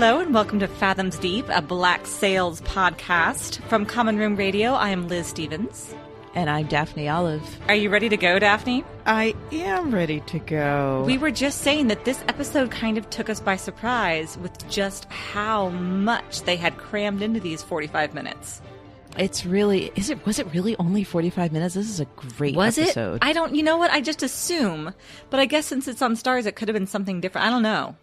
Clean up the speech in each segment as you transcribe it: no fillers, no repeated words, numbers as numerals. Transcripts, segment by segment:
Hello and welcome to Fathoms Deep, a Black Sails podcast. From Common Room Radio, I am Liz Stevens. And I'm Daphne Olive. Are you ready to go, Daphne? I am ready to go. We were just saying that this episode kind of took us by surprise with just how much they had crammed into these 45 minutes. It's really, was it really only 45 minutes? This is a great episode. I don't, you know what? I just assume. But I guess since it's on Stars, it could have been something different. I don't know.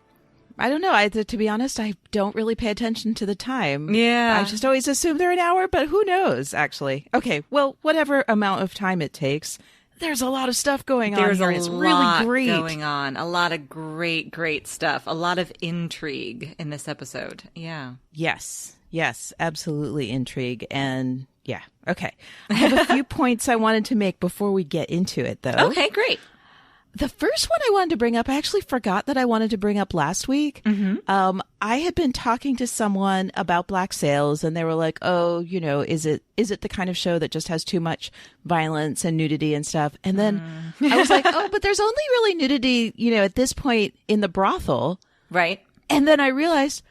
To be honest, I don't really pay attention to the time. Yeah. I just always assume they're an hour, but who knows, actually. Okay, well, whatever amount of time it takes, there's a lot of stuff going on here. It's really great. Going on. A lot of great stuff. A lot of intrigue in this episode. Yeah. Yes, absolutely intrigue. And yeah, okay. I have a few points I wanted to make before we get into it, though. Okay, great. The first one I wanted to bring up, I actually forgot that I wanted to bring up last week. Mm-hmm. I had been talking to someone about Black Sails, and they were like, "Oh, you know, is it the kind of show that just has too much violence and nudity and stuff?" And then I was like, "Oh, but there's only really nudity, you know, at this point in the brothel, right?" And then I realized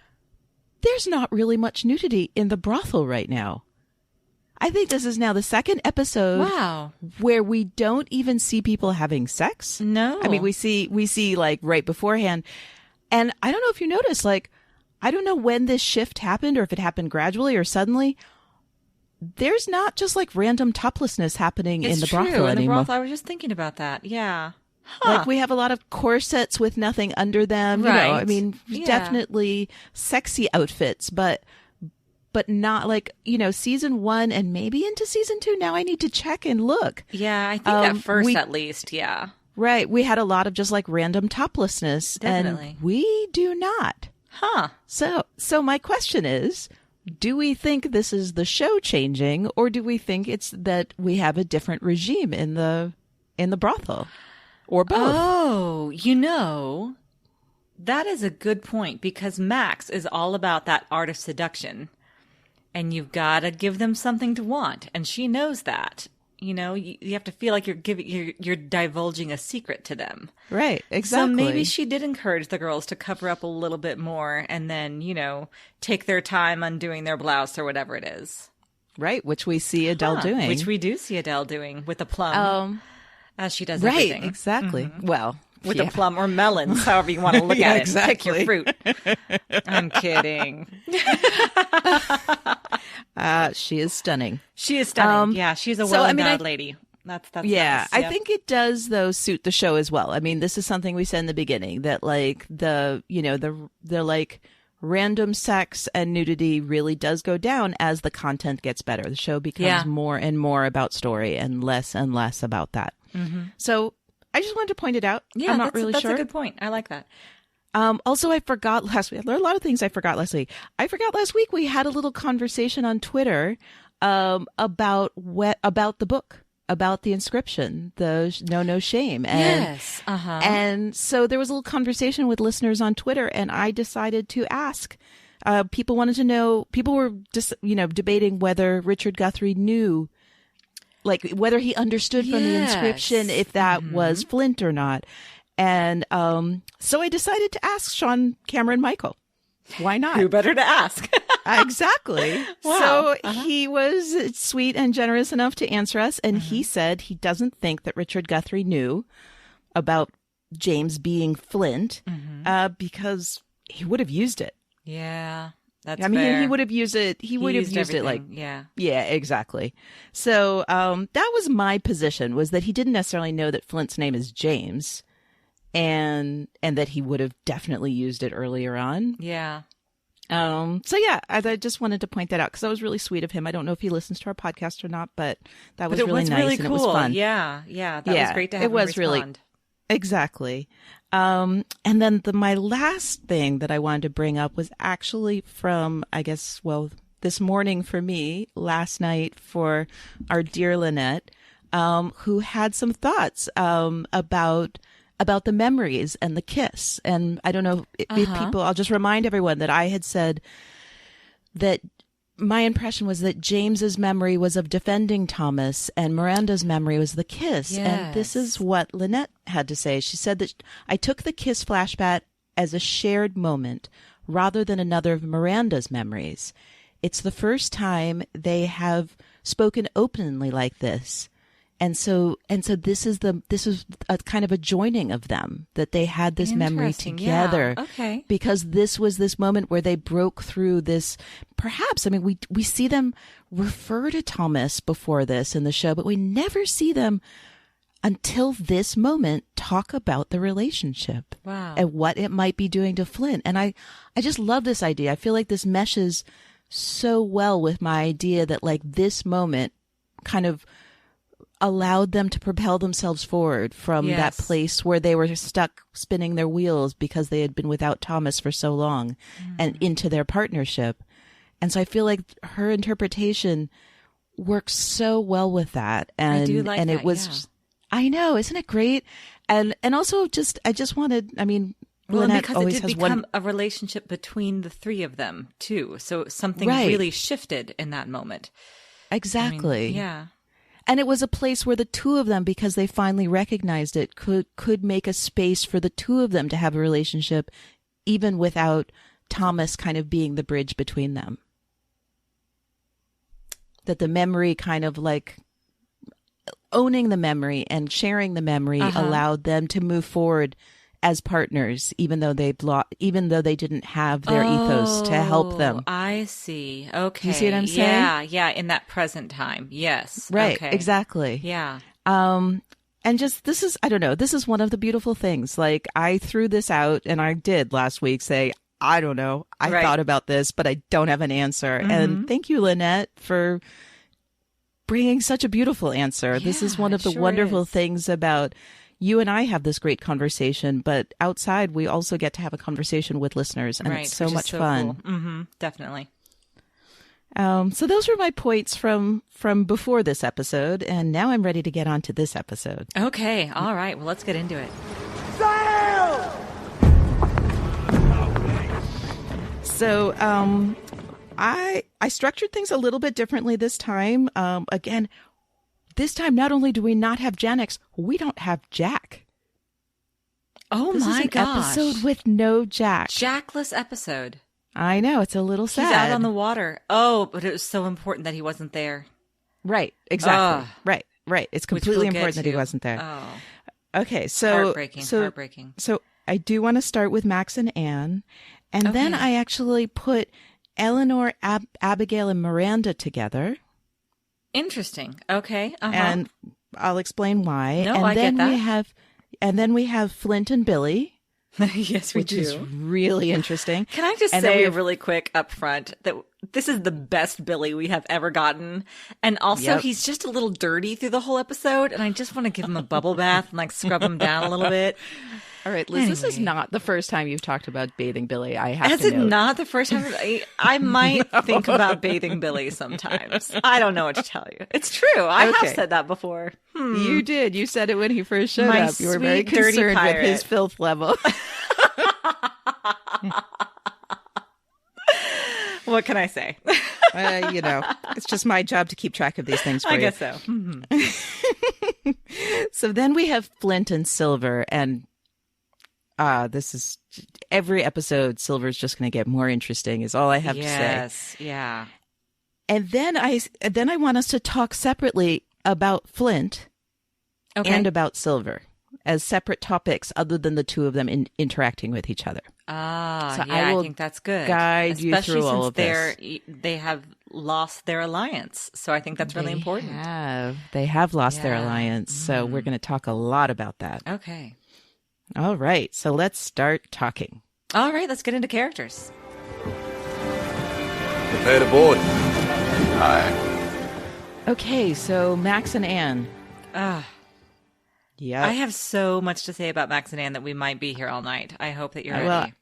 there's not really much nudity in the brothel right now. I think this is now the second episode where we don't even see people having sex. No. I mean, we see like right beforehand. And I don't know if you noticed, like, I don't know when this shift happened or if it happened gradually or suddenly. There's not just like random toplessness happening in the brothel anymore. I was just thinking about that. Yeah. Huh. Like we have a lot of corsets with nothing under them. Right. You know, I mean, definitely sexy outfits, but not like, you know, season 1 and maybe into season 2. Now I need to check and look. Yeah, I think at first at least, yeah. Right. We had a lot of just like random toplessness. Definitely. And we do not. Huh. So my question is, do we think this is the show changing, or do we think it's that we have a different regime in the brothel? Or both? Oh, you know, that is a good point, because Max is all about that art of seduction. And you've got to give them something to want. And she knows that. You know, you have to feel like you're divulging a secret to them. Right, exactly. So maybe she did encourage the girls to cover up a little bit more and then, you know, take their time undoing their blouse or whatever it is. Right, which we see Adele doing. Which we do see Adele doing with a plum, as she does everything. Right, exactly. Mm-hmm. Well, with a plum or melons, however you want to look at it. Exactly. Pick your fruit. I'm kidding. She is stunning. She is stunning. Yeah, she's a well-endowed lady. That's yeah. Nice. I think it does though suit the show as well. I mean, this is something we said in the beginning that like the like random sex and nudity really does go down as the content gets better. The show becomes more and more about story and less about that. Mm-hmm. So I just wanted to point it out. Yeah, I'm not really sure. That's a good point. I like that. Also, I forgot last week. There are a lot of things I forgot last week. I forgot last week we had a little conversation on Twitter about the book, about the inscription, the No Shame. And, yes. Uh-huh. And so there was a little conversation with listeners on Twitter, and I decided to ask. People wanted to know. People were just debating whether Richard Guthrie knew. Like whether he understood from the inscription if that was Flint or not. And so I decided to ask Sean Cameron Michael. Why not? Who better to ask? Exactly. Wow. So he was sweet and generous enough to answer us. And he said he doesn't think that Richard Guthrie knew about James being Flint because he would have used it. Yeah. That's fair. He would have used it. He would have used it like, yeah, exactly. So, that was my position, was that he didn't necessarily know that Flint's name is James and that he would have definitely used it earlier on. Yeah. So yeah, I just wanted to point that out because that was really sweet of him. I don't know if he listens to our podcast or not, but that was really nice. Really cool. And it was fun. Yeah. That was great to have him respond. Really, exactly. And then my last thing that I wanted to bring up was actually from, I guess, this morning for me, last night for our dear Lynette, who had some thoughts, about the memories and the kiss. And I don't know if people, I'll just remind everyone that I had said that my impression was that James's memory was of defending Thomas and Miranda's memory was the kiss. Yes. And this is what Lynette had to say. She said that I took the kiss flashback as a shared moment rather than another of Miranda's memories. It's the first time they have spoken openly like this. And so this is a kind of a joining of them, that they had this memory together. Yeah. Okay. Because this was this moment where they broke through this, perhaps, I mean, we see them refer to Thomas before this in the show, but we never see them until this moment talk about the relationship. Wow. And what it might be doing to Flint. And I just love this idea. I feel like this meshes so well with my idea that like this moment kind of allowed them to propel themselves forward from that place where they were stuck spinning their wheels because they had been without Thomas for so long and into their partnership. And so I feel like her interpretation works so well with that. And, I do like and that, it was, I know, isn't it great? And also I just wanted, I mean, well, Lynette because always it did has become one a relationship between the three of them too. So something really shifted in that moment. Exactly. I mean, yeah. And it was a place where the two of them, because they finally recognized it, could make a space for the two of them to have a relationship, even without Thomas kind of being the bridge between them. That the memory kind of like owning the memory and sharing the memory allowed them to move forward as partners, even though they didn't have their ethos to help them. I see. Okay. Do you see what I'm saying? Yeah. In that present time. Yes. Right. Okay. Exactly. Yeah. And just, this is, I don't know, this is one of the beautiful things. Like, I threw this out, and I did last week say, I don't know. I thought about this, but I don't have an answer. And thank you, Lynette, for bringing such a beautiful answer. Yeah, this is one of the wonderful things about you and I have this great conversation, but outside we also get to have a conversation with listeners, and it's so much fun. Cool. Mm-hmm, definitely. So those were my points from before this episode, and now I'm ready to get on to this episode. Okay. All right. Well, let's get into it. So I structured things a little bit differently this time. Again, this time, not only do we not have Janix, we don't have Jack. Oh this my is an gosh. episode with no Jack. Jackless episode. I know, it's a little sad. He's out on the water. Oh, but it was so important that he wasn't there. Right, exactly. Right. It's completely important that he wasn't there. Oh. Okay, so heartbreaking. So I do want to start with Max and Anne, and then I actually put Eleanor, Abigail, and Miranda together. Interesting. Okay. And I'll explain why. No, and I then get that. we have Flint and Billy. Yes, we which do. is really interesting. Can I just say really quick up front that this is the best Billy we have ever gotten. And also he's just a little dirty through the whole episode. And I just want to give him a bubble bath and like scrub him down a little bit. All right, Liz, This is not the first time you've talked about bathing Billy. I have to note. Is it not the first time? I might think about bathing Billy sometimes. I don't know what to tell you. It's true. I have said that before. You did. You said it when he first showed My up. You were very sweet, dirty concerned pirate. with his filth level. What can I say? It's just my job to keep track of these things for you. I guess so. Mm-hmm. So then we have Flint and Silver, and this is every episode. Silver's just going to get more interesting. Is all I have to say. Yes, yeah. And then I want us to talk separately about Flint and about Silver as separate topics, other than the two of them interacting with each other. Ah, so I think that's good. Guide you through all of this. They have lost their alliance, so I think that's really important. They have lost their alliance, so we're going to talk a lot about that. Okay. All right, so let's start talking. All right, let's get into characters. Prepare to board. Aye. Okay, so Max and Anne. Yeah. I have so much to say about Max and Anne that we might be here all night. I hope that you're ready.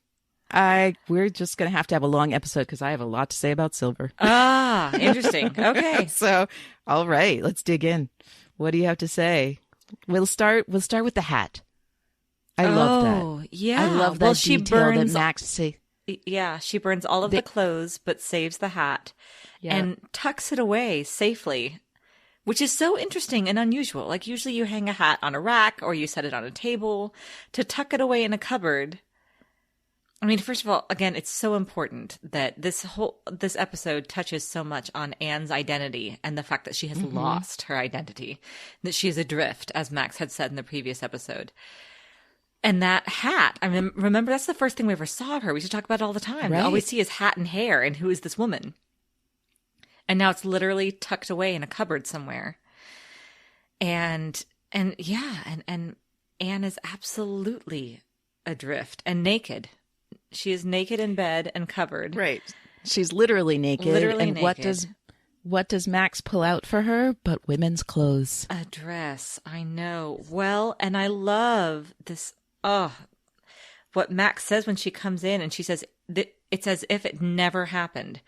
We're just going to have a long episode because I have a lot to say about Silver. Interesting. Okay. So, all right, let's dig in. What do you have to say? We'll start with the hat. I love that. Yeah. I love that detail that Max say. Yeah, she burns all of the clothes but saves the hat and tucks it away safely. Which is so interesting and unusual. Like, usually you hang a hat on a rack or you set it on a table. To tuck it away in a cupboard, I mean, first of all, again, it's so important that this episode touches so much on Anne's identity and the fact that she has lost her identity, that she is adrift, as Max had said in the previous episode. And that hat, I mean, remember, that's the first thing we ever saw of her. We should talk about it all the time. Right. All we see is hat and hair, and who is this woman? And now it's literally tucked away in a cupboard somewhere. And Anne is absolutely adrift and naked. She is naked in bed and covered. Right. She's literally naked. Literally and naked. What does Max pull out for her but women's clothes? A dress. I know. Well, and I love this. Oh, what Max says when she comes in and she says, it's as if it never happened,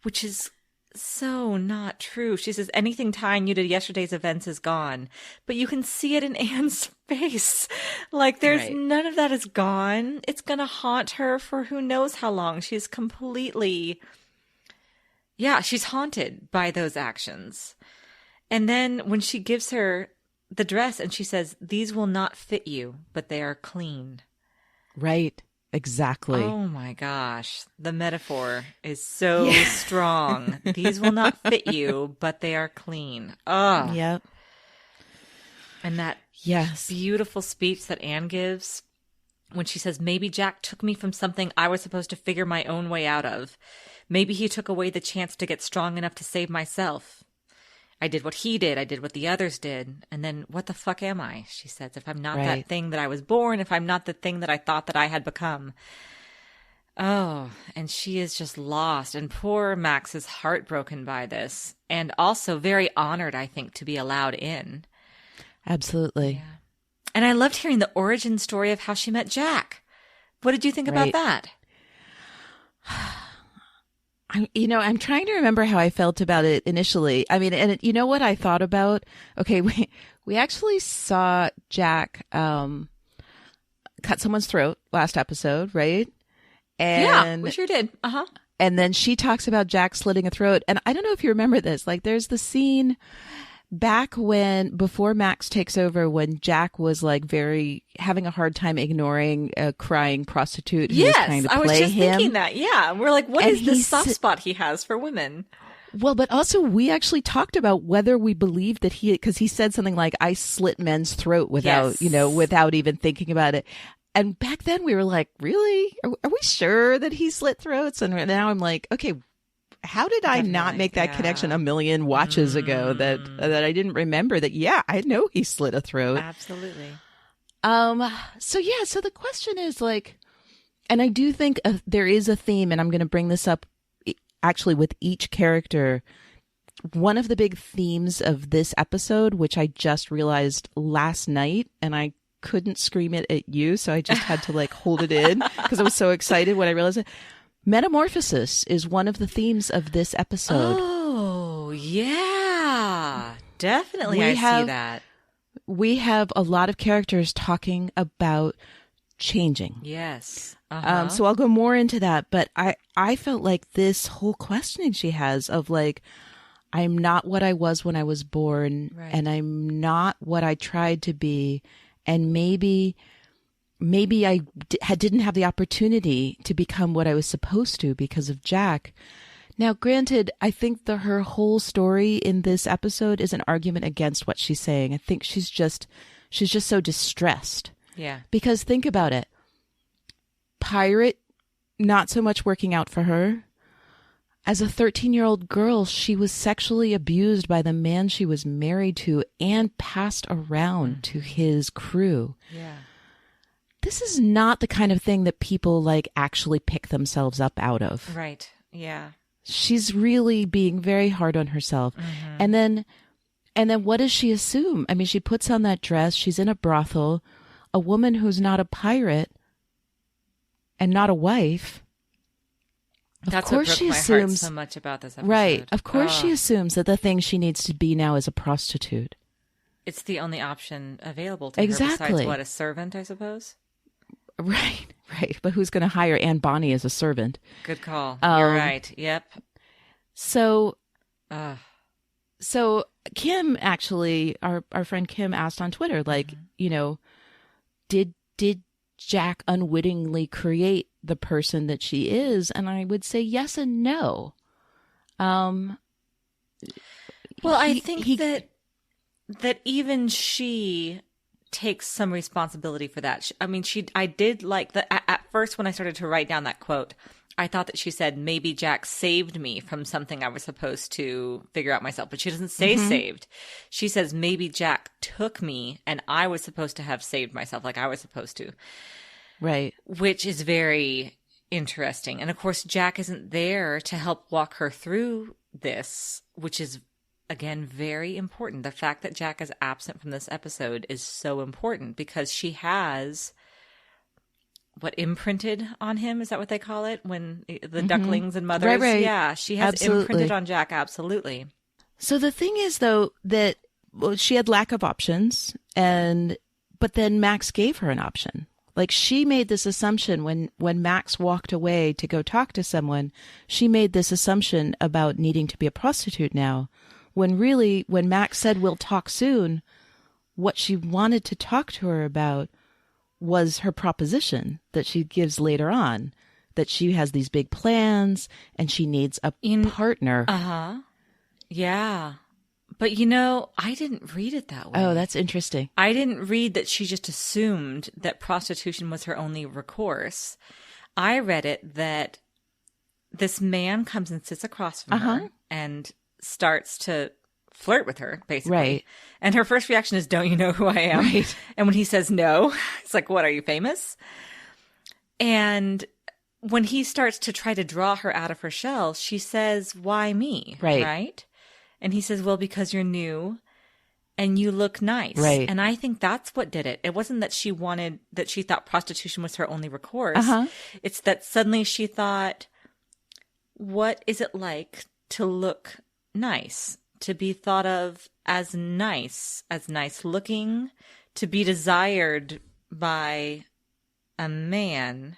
which is so not true. She says, anything tying you to yesterday's events is gone, but you can see it in Anne's face. Like there's none of that is gone. It's going to haunt her for who knows how long. She's completely, she's haunted by those actions. And then when she gives her the dress and she says, these will not fit you, but they are clean. Right. Exactly. Oh my gosh. The metaphor is so strong. These will not fit you, but they are clean. Oh. Yep. And that beautiful speech that Anne gives when she says, maybe Jack took me from something I was supposed to figure my own way out of. Maybe he took away the chance to get strong enough to save myself. I did what he did. I did what the others did. And then what the fuck am I? She says, if I'm not that thing that I was born, if I'm not the thing that I thought that I had become. Oh, and she is just lost. And poor Max is heartbroken by this and also very honored, I think, to be allowed in. Absolutely. Yeah. And I loved hearing the origin story of how she met Jack. What did you think about that? I'm trying to remember how I felt about it initially. I mean, and you know what I thought about? Okay, we actually saw Jack cut someone's throat last episode, right? And we sure did. Uh-huh. And then she talks about Jack slitting a throat. And I don't know if you remember this. Like, there's the scene back before Max takes over, when Jack was like having a hard time ignoring a crying prostitute who was trying to play him. I was just thinking that. Yeah. We're like, what is this soft spot he has for women? Well, but also we actually talked about whether we believed that because he said something like, I slit men's throat without even thinking about it. And back then we were like, really? Are we sure that he slit throats? And now I'm like, okay, how did I not make that connection a million watches ago that I didn't remember that? Yeah, I know he slit a throat. Absolutely. So the question is like, and I do think there is a theme, and I'm going to bring this up actually with each character. One of the big themes of this episode, which I just realized last night, and I couldn't scream it at you, so I just had to like hold it in because I was so excited when I realized it. Metamorphosis is one of the themes of this episode. Oh, yeah. Definitely see that. We have a lot of characters talking about changing. Yes. So I'll go more into that. But I felt like this whole questioning she has of like, I'm not what I was when I was born, and I'm not what I tried to be. And maybe I didn't have the opportunity to become what I was supposed to because of Jack. Now, granted, I think her whole story in this episode is an argument against what she's saying. I think she's just so distressed. Yeah. Because think about it. Pirate, not so much working out for her. As a 13-year-old girl, she was sexually abused by the man she was married to and passed around to his crew. Yeah. This is not the kind of thing that people like actually pick themselves up out of. Right. Yeah. She's really being very hard on herself. Mm-hmm. And then what does she assume? I mean, she puts on that dress. She's in a brothel. A woman who's not a pirate and not a wife. That's what broke my heart so much about this episode. Right. Of course she assumes that the thing she needs to be now is a prostitute. It's the only option available to her besides, what, a servant, I suppose? Right. But who's going to hire Anne Bonny as a servant? Good call. You're right. Yep. So Kim actually, our friend Kim asked on Twitter, like, did Jack unwittingly create the person that she is? And I would say yes and no. Well, I think that even she takes some responsibility for that. I did like at first when I started to write down that quote, I thought that she said, maybe Jack saved me from something I was supposed to figure out myself. But she doesn't say saved. She says, maybe Jack took me and I was supposed to have saved myself like I was supposed to. Right. Which is very interesting. And of course, Jack isn't there to help walk her through this, which is, again, very important. The fact that Jack is absent from this episode is so important because she has what imprinted on him. Is that what they call it? When the ducklings and mothers? Right. Yeah, she has imprinted on Jack. Absolutely. So the thing is, though, that she had lack of options, but then Max gave her an option. Like, she made this assumption when Max walked away to go talk to someone, she made this assumption about needing to be a prostitute now. When really, when Max said, we'll talk soon, what she wanted to talk to her about was her proposition that she gives later on, that she has these big plans and she needs a partner. Uh-huh. Yeah. But, I didn't read it that way. Oh, that's interesting. I didn't read that she just assumed that prostitution was her only recourse. I read it that this man comes and sits across from her and starts to flirt with her, basically. Right. And her first reaction is, don't you know who I am? Right. And when he says no, it's like, what, are you famous? And when he starts to try to draw her out of her shell, she says, why me? Right? And he says, well, because you're new and you look nice. Right. And I think that's what did it. It wasn't that she thought prostitution was her only recourse. It's that suddenly she thought, what is it like to look nice? To be thought of as nice looking, to be desired by a man,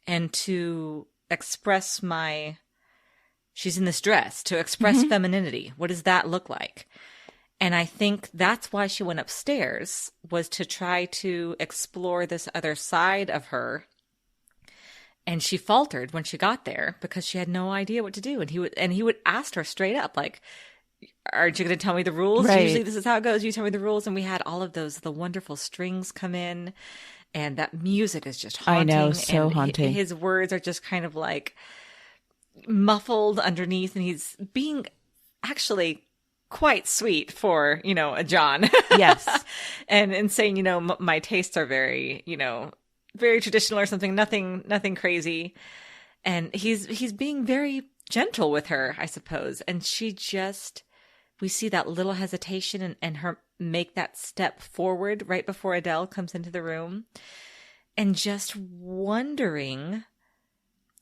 and to express she's in this dress, to express femininity. What does that look like? And I think that's why she went upstairs, was to try to explore this other side of her. And she faltered when she got there because she had no idea what to do. And he would ask her straight up, like, aren't you going to tell me the rules? Right. Usually this is how it goes. You tell me the rules. And we had all of the wonderful strings come in, and that music is just haunting. I know, so haunting. His words are just kind of like muffled underneath, and he's being actually quite sweet for, a John. Yes. and saying, my tastes are very, very traditional or something, nothing crazy. And he's being very gentle with her, I suppose. And we see that little hesitation and her make that step forward right before Adele comes into the room, and just wondering.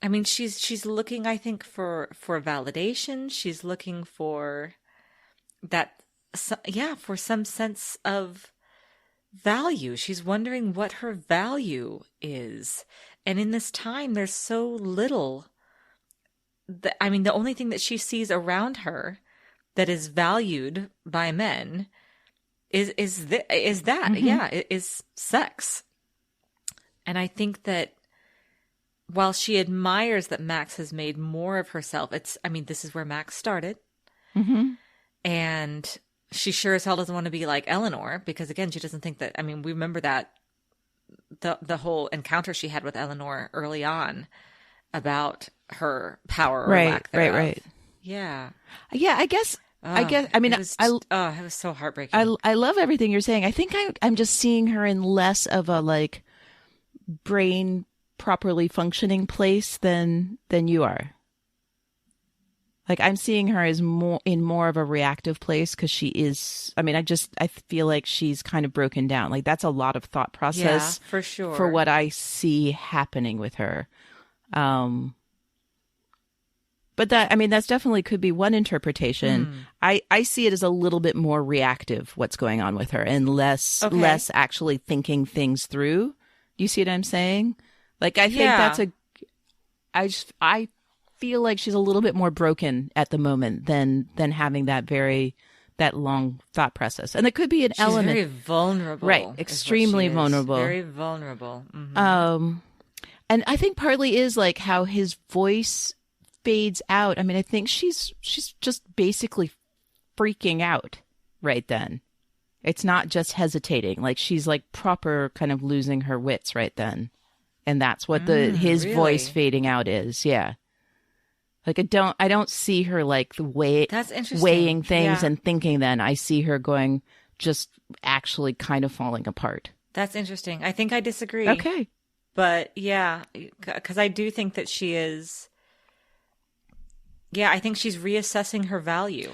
I mean, she's looking, I think, for validation. She's looking for for some sense of value. She's wondering what her value is. And in this time, there's so little. The only thing that she sees around her that is valued by men is sex. And I think that while she admires that Max has made more of herself, this is where Max started. And she sure as hell doesn't want to be like Eleanor, because again, she doesn't think that, we remember that the whole encounter she had with Eleanor early on about her power or lack thereof. Right. Yeah. Yeah, I guess, it was so heartbreaking. I love everything you're saying. I think I'm just seeing her in less of a like brain properly functioning place than you are. Like, I'm seeing her as more of a reactive place, because she is, I feel like she's kind of broken down. Like, that's a lot of thought process. Yeah, for sure. For what I see happening with her. But that's definitely could be one interpretation. I see it as a little bit more reactive, what's going on with her, and less actually thinking things through. Do you see what I'm saying? Like, I think I feel like she's a little bit more broken at the moment than having that long thought process. And it could be an element. She's very vulnerable. Right. Extremely vulnerable. Very vulnerable. Mm-hmm. And I think partly is like how his voice fades out. I mean, I think she's just basically freaking out right then. It's not just hesitating. Like she's like proper kind of losing her wits right then. And that's what his really? voice fading out is. Yeah. Like I don't see her like That's interesting. weighing things and thinking then. I see her going just actually kind of falling apart. That's interesting. I think I disagree. Okay. But yeah, because I do think that she is. Yeah, I think she's reassessing her value.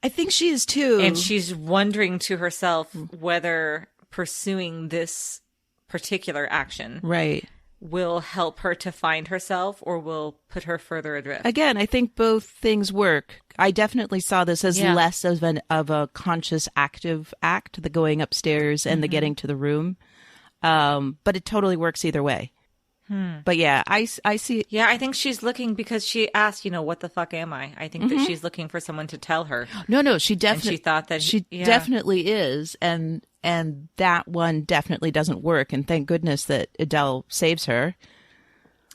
I think she is too. And she's wondering to herself whether pursuing this particular action right. will help her to find herself or will put her further adrift. Again, I think both things work. I definitely saw this as less of a conscious active act, the going upstairs and the getting to the room. But it totally works either way. But yeah, I see. Yeah, I think she's looking because she asked, what the fuck am I? I think that she's looking for someone to tell her. No, she definitely. And she thought that she definitely is, and that one definitely doesn't work. And thank goodness that Adele saves her.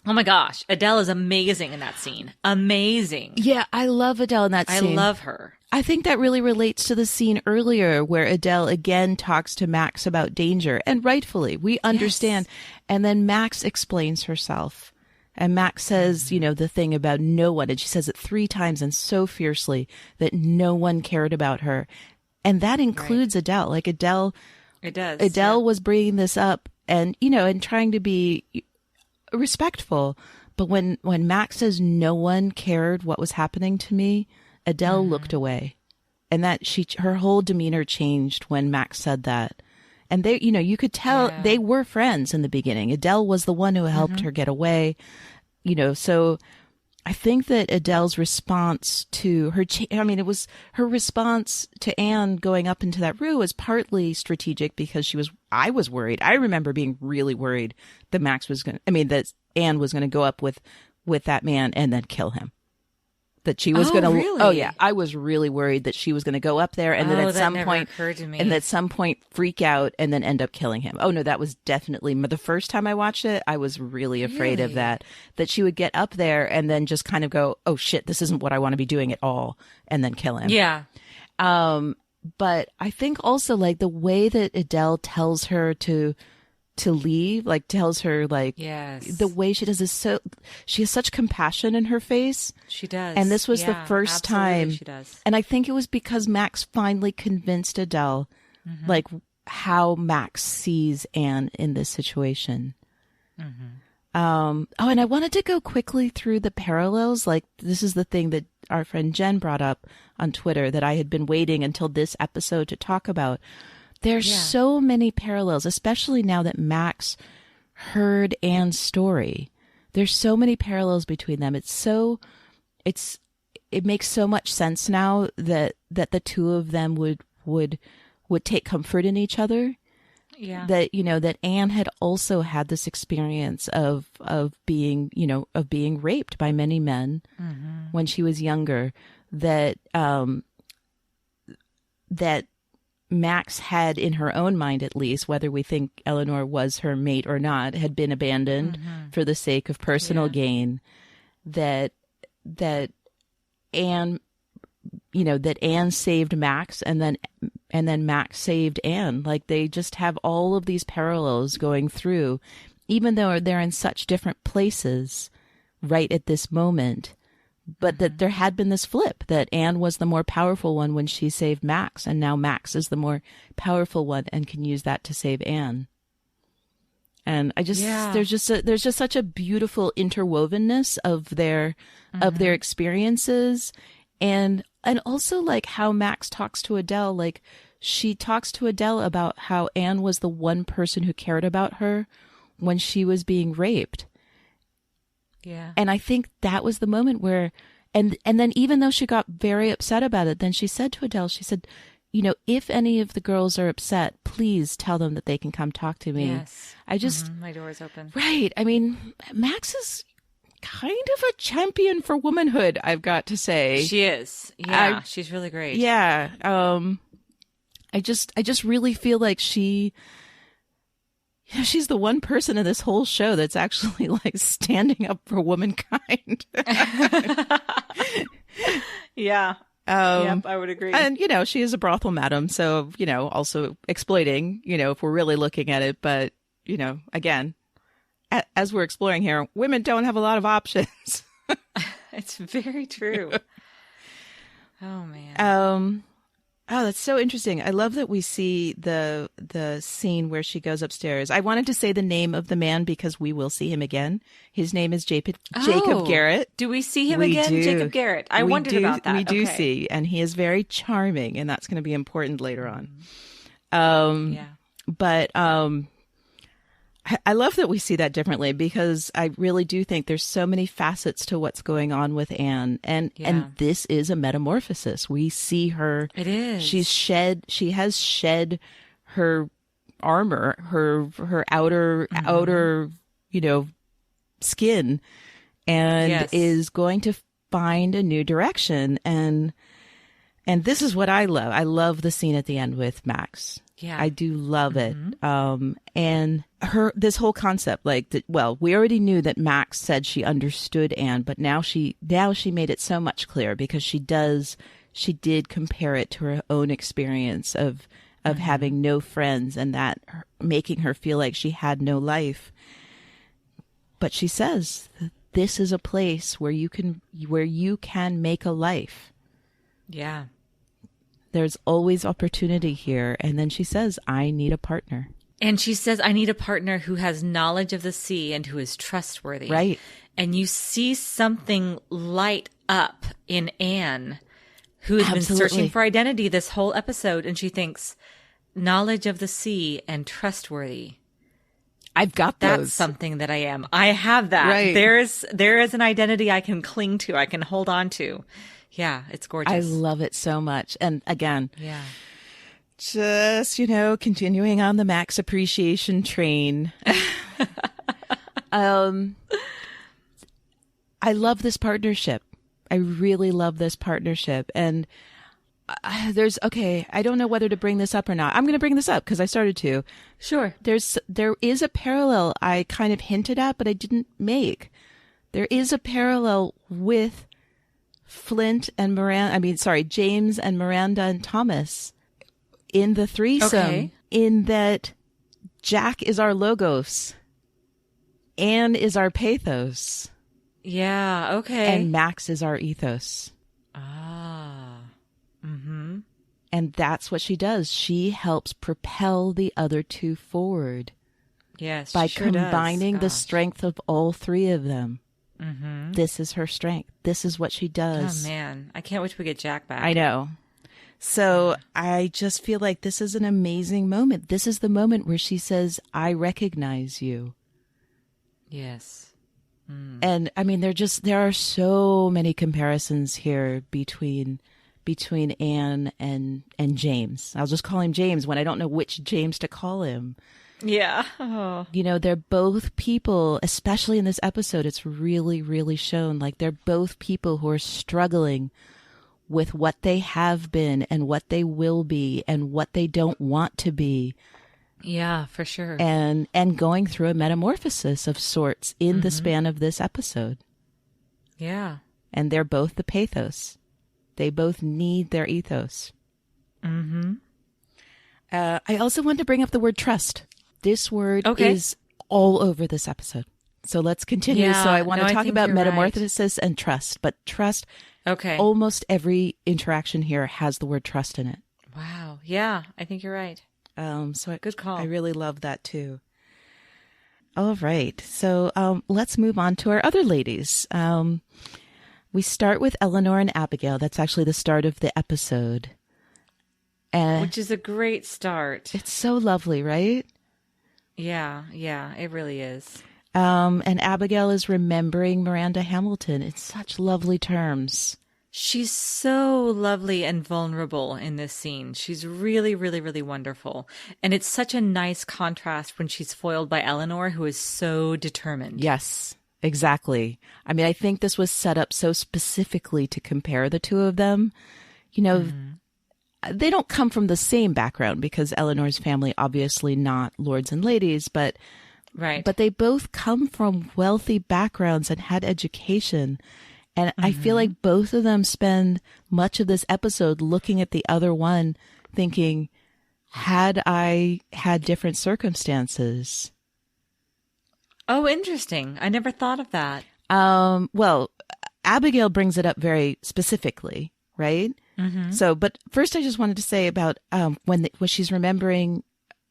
Oh my gosh, Adele is amazing in that scene. Amazing. Yeah, I love Adele in that scene. I love her. I think that really relates to the scene earlier where Adele again talks to Max about danger. And rightfully, we understand. Yes. And then Max explains herself. And Max says, the thing about no one. And she says it 3 times and so fiercely that no one cared about her. And that includes Adele. Like Adele. It does. Adele was bringing this up and, and trying to be respectful. But when Max says no one cared what was happening to me, Adele looked away, and that her whole demeanor changed when Max said that. And they, you could tell they were friends in the beginning. Adele was the one who helped her get away, so I think that Adele's response to her, it was her response to Anne going up into that room was partly strategic because I was worried. I remember being really worried that that Anne was going to go up with that man and then kill him. That she was going to. Really? Oh yeah, I was really worried that she was going to go up there and then at some point, and at some point freak out and then end up killing him. Oh no, that was definitely the first time I watched it. I was really afraid of that she would get up there and then just kind of go, oh shit, this isn't what I want to be doing at all, and then kill him. Yeah. But I think also like the way that Adele tells her to leave, like tells her like the way she does is she has such compassion in her face. She does. And this was the first time she does. And I think it was because Max finally convinced Adele like how Max sees Anne in this situation. And I wanted to go quickly through the parallels. Like this is the thing that our friend Jen brought up on Twitter that I had been waiting until this episode to talk about. There's so many parallels, especially now that Max heard Anne's story. There's so many parallels between them. It makes so much sense now that the two of them would take comfort in each other. Yeah. That that Anne had also had this experience of being raped by many men when she was younger. That Max had in her own mind, at least, whether we think Eleanor was her mate or not, had been abandoned for the sake of personal gain. That Anne, that Anne saved Max, and then Max saved Anne. Like they just have all of these parallels going through, even though they're in such different places right at this moment. But that there had been this flip, that Anne was the more powerful one when she saved Max, and now Max is the more powerful one and can use that to save Anne. And I just there's just such a beautiful interwovenness of their experiences, and also like how Max talks to Adele. Like she talks to Adele about how Anne was the one person who cared about her when she was being raped. Yeah. And I think that was the moment where, and then even though she got very upset about it, then she said to Adele, she said, if any of the girls are upset, please tell them that they can come talk to me. Yes. I just, my door is open. Right. I mean, Max is kind of a champion for womanhood, I've got to say. She is. Yeah. She's really great. Yeah. I just really feel like she you know, she's the one person in this whole show that's actually like standing up for womankind. Yeah. Yep, I would agree. And, you know, she is a brothel madam. So, you know, also exploiting, you know, if we're really looking at it. But, you know, again, as we're exploring here, women don't have a lot of options. It's very true. Oh, man. Oh, that's so interesting. I love that we see the scene where she goes upstairs. I wanted to say the name of the man because we will see him again. His name is Jacob Garrett. Do we see him We again? do. Jacob Garrett. I wondered about that. We do Okay. see, and he is very charming, and that's going to be important later on. Yeah. But I love that we see that differently because I really do think there's so many facets to what's going on with Anne, and this is a metamorphosis. We see her. It is. She has shed her armor, her outer, you know, skin, and is going to find a new direction. And this is what I love. I love the scene at the end with Max. Yeah. I do love it. And this whole concept, like, well, we already knew that Max said she understood Anne, but now she made it so much clearer because she did compare it to her own experience of having no friends and that making her feel like she had no life. But she says, this is a place where you can make a life. Yeah. There's always opportunity here. And then she says, I need a partner. And she says, I need a partner who has knowledge of the sea and who is trustworthy. Right. And you see something light up in Anne, who has been searching for identity this whole episode. And she thinks, knowledge of the sea and trustworthy. I've got those. That's something that I am. I have that. Right. There is an identity I can cling to, I can hold on to. Yeah, it's gorgeous. I love it so much. And again, just, you know, continuing on the Max appreciation train. I love this partnership. I really love this partnership. And I don't know whether to bring this up or not. I'm going to bring this up because I started to. Sure. There is a parallel I kind of hinted at, but I didn't make. There is a parallel with James and Miranda and Thomas in the threesome, in that Jack is our logos, Anne is our pathos. Yeah, okay. And Max is our ethos. Ah. Mm-hmm. And that's what she does. She helps propel the other two forward. Yes, by she sure combining the does. strength of all three of them. Mm-hmm. This is her strength. This is what she does. Oh, man. I can't wait till we get Jack back. I know. So I just feel like this is an amazing moment. This is the moment where she says, I recognize you. Yes. Mm. And I mean, there are so many comparisons here between Anne and James. I'll just call him James when I don't know which James to call him. Yeah. Oh. You know, they're both people, especially in this episode, it's really, really shown. Like, they're both people who are struggling with what they have been and what they will be and what they don't want to be. Yeah, for sure. And going through a metamorphosis of sorts in the span of this episode. Yeah. And they're both the pathos. They both need their ethos. Mm-hmm. I also want to bring up the word trust. This word is all over this episode. So let's continue. Yeah, so I want to talk about you're metamorphosis and trust. But trust, almost every interaction here has the word trust in it. Wow. Yeah, I think you're right. Good call. I really love that too. All right. So let's move on to our other ladies. We start with Eleanor and Abigail. That's actually the start of the episode. Which is a great start. It's so lovely, right? Yeah, it really is. And Abigail is remembering Miranda Hamilton in such lovely terms. She's so lovely and vulnerable in this scene. She's really, really, really wonderful. And it's such a nice contrast when she's foiled by Eleanor, who is so determined. Yes, exactly. I mean, I think this was set up so specifically to compare the two of them. You know, they don't come from the same background because Eleanor's family, obviously not lords and ladies, but Right. But they both come from wealthy backgrounds and had education. And I feel like both of them spend much of this episode looking at the other one thinking, had I had different circumstances? Oh, interesting. I never thought of that. Well, Abigail brings it up very specifically, right? So, but first I just wanted to say about when she's remembering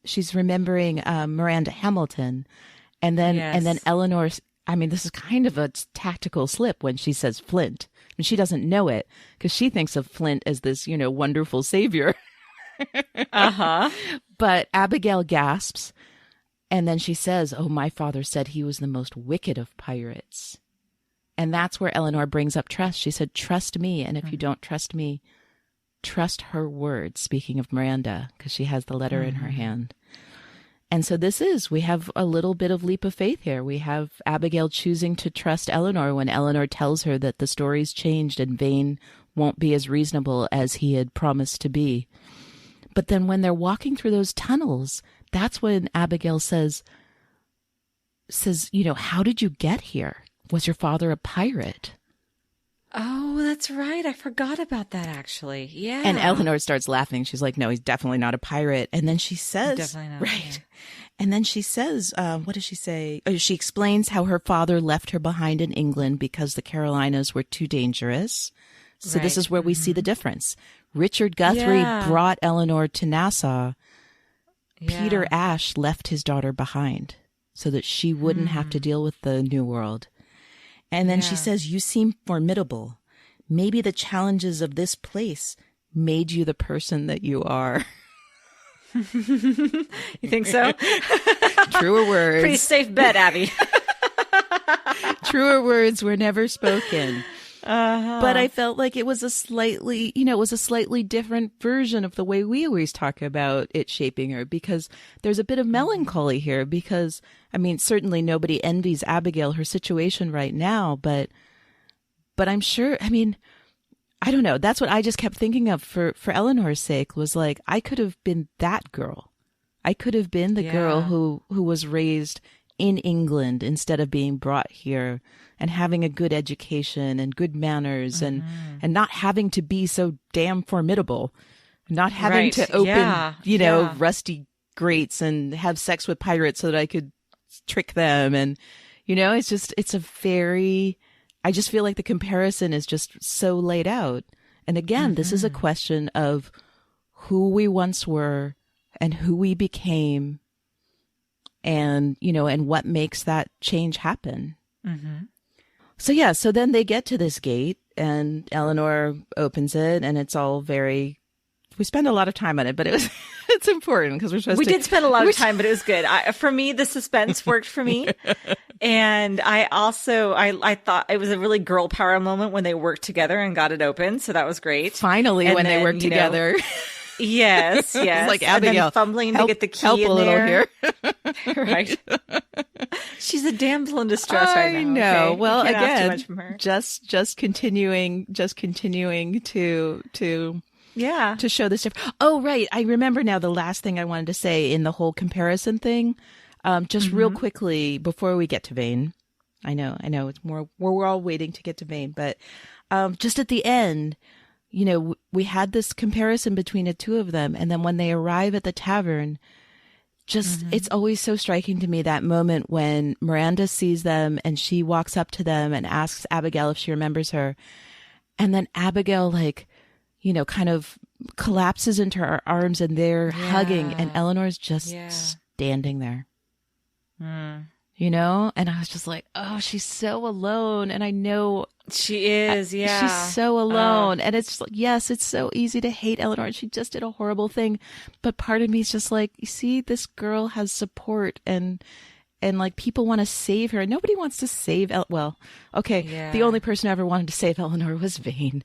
Miranda Hamilton, and then Eleanor. I mean, this is kind of a tactical slip when she says Flint, and she doesn't know it because she thinks of Flint as this, wonderful savior. But Abigail gasps, and then she says, "Oh, my father said he was the most wicked of pirates." And that's where Eleanor brings up trust. She said, "Trust me, and if you don't trust me, trust her word," speaking of Miranda, because she has the letter in her hand. And so we have a little bit of leap of faith here. We have Abigail choosing to trust Eleanor when Eleanor tells her that the story's changed and Vane won't be as reasonable as he had promised to be. But then when they're walking through those tunnels, that's when Abigail says, "How did you get here? Was your father a pirate?" Oh, that's right. I forgot about that, actually. Yeah. And Eleanor starts laughing. She's like, "No, he's definitely not a pirate." And then she says, Definitely not, right. yeah. And then she says, what does she say? Oh, she explains how her father left her behind in England because the Carolinas were too dangerous. So this Right. is where we see the difference. Richard Guthrie brought Eleanor to Nassau. Yeah. Peter Ashe left his daughter behind so that she wouldn't have to deal with the New World. And then she says, "You seem formidable. Maybe the challenges of this place made you the person that you are." You think so? Truer words. Pretty safe bet, Abby. Truer words were never spoken. But I felt like it was a slightly different version of the way we always talk about it shaping her, because there's a bit of melancholy here because, I mean, certainly nobody envies Abigail her situation right now, but I'm sure, I mean, I don't know. That's what I just kept thinking of for Eleanor's sake was like, I could have been that girl. I could have been the girl who was raised in England instead of being brought here and having a good education and good manners and not having to be so damn formidable, not having to open, rusty grates and have sex with pirates so that I could trick them. And, I just feel like the comparison is just so laid out. And again, this is a question of who we once were and who we became and, and what makes that change happen. So then they get to this gate and Eleanor opens it and it's all we spend a lot of time on it, but it's important because we did spend a lot of time, but it was good. For me, the suspense worked for me. And I also, I thought it was a really girl power moment when they worked together and got it open. So that was great. Finally, when they worked together. Yes. It's like Abigail, and then fumbling to get the key help in a little there. Here. Right. She's a damsel in distress right now. I know. Okay? Well, You can't ask too again, much from her. just continuing to show this difference. Oh, right. I remember now the last thing I wanted to say in the whole comparison thing. Just real quickly before we get to Vane. I know it's more, we're all waiting to get to Vane, but just at the end, we had this comparison between the two of them. And then when they arrive at the tavern, it's always so striking to me that moment when Miranda sees them and she walks up to them and asks Abigail if she remembers her. And then Abigail, kind of collapses into her arms and they're hugging and Eleanor's just standing there. And I was just like, oh, she's so alone. And I know she is. she's so alone. And it's like, yes, it's so easy to hate Eleanor. She just did a horrible thing. But part of me is just like, you see, this girl has support and like people want to save her. Nobody wants to save well, okay. Yeah. The only person who ever wanted to save Eleanor was Vane.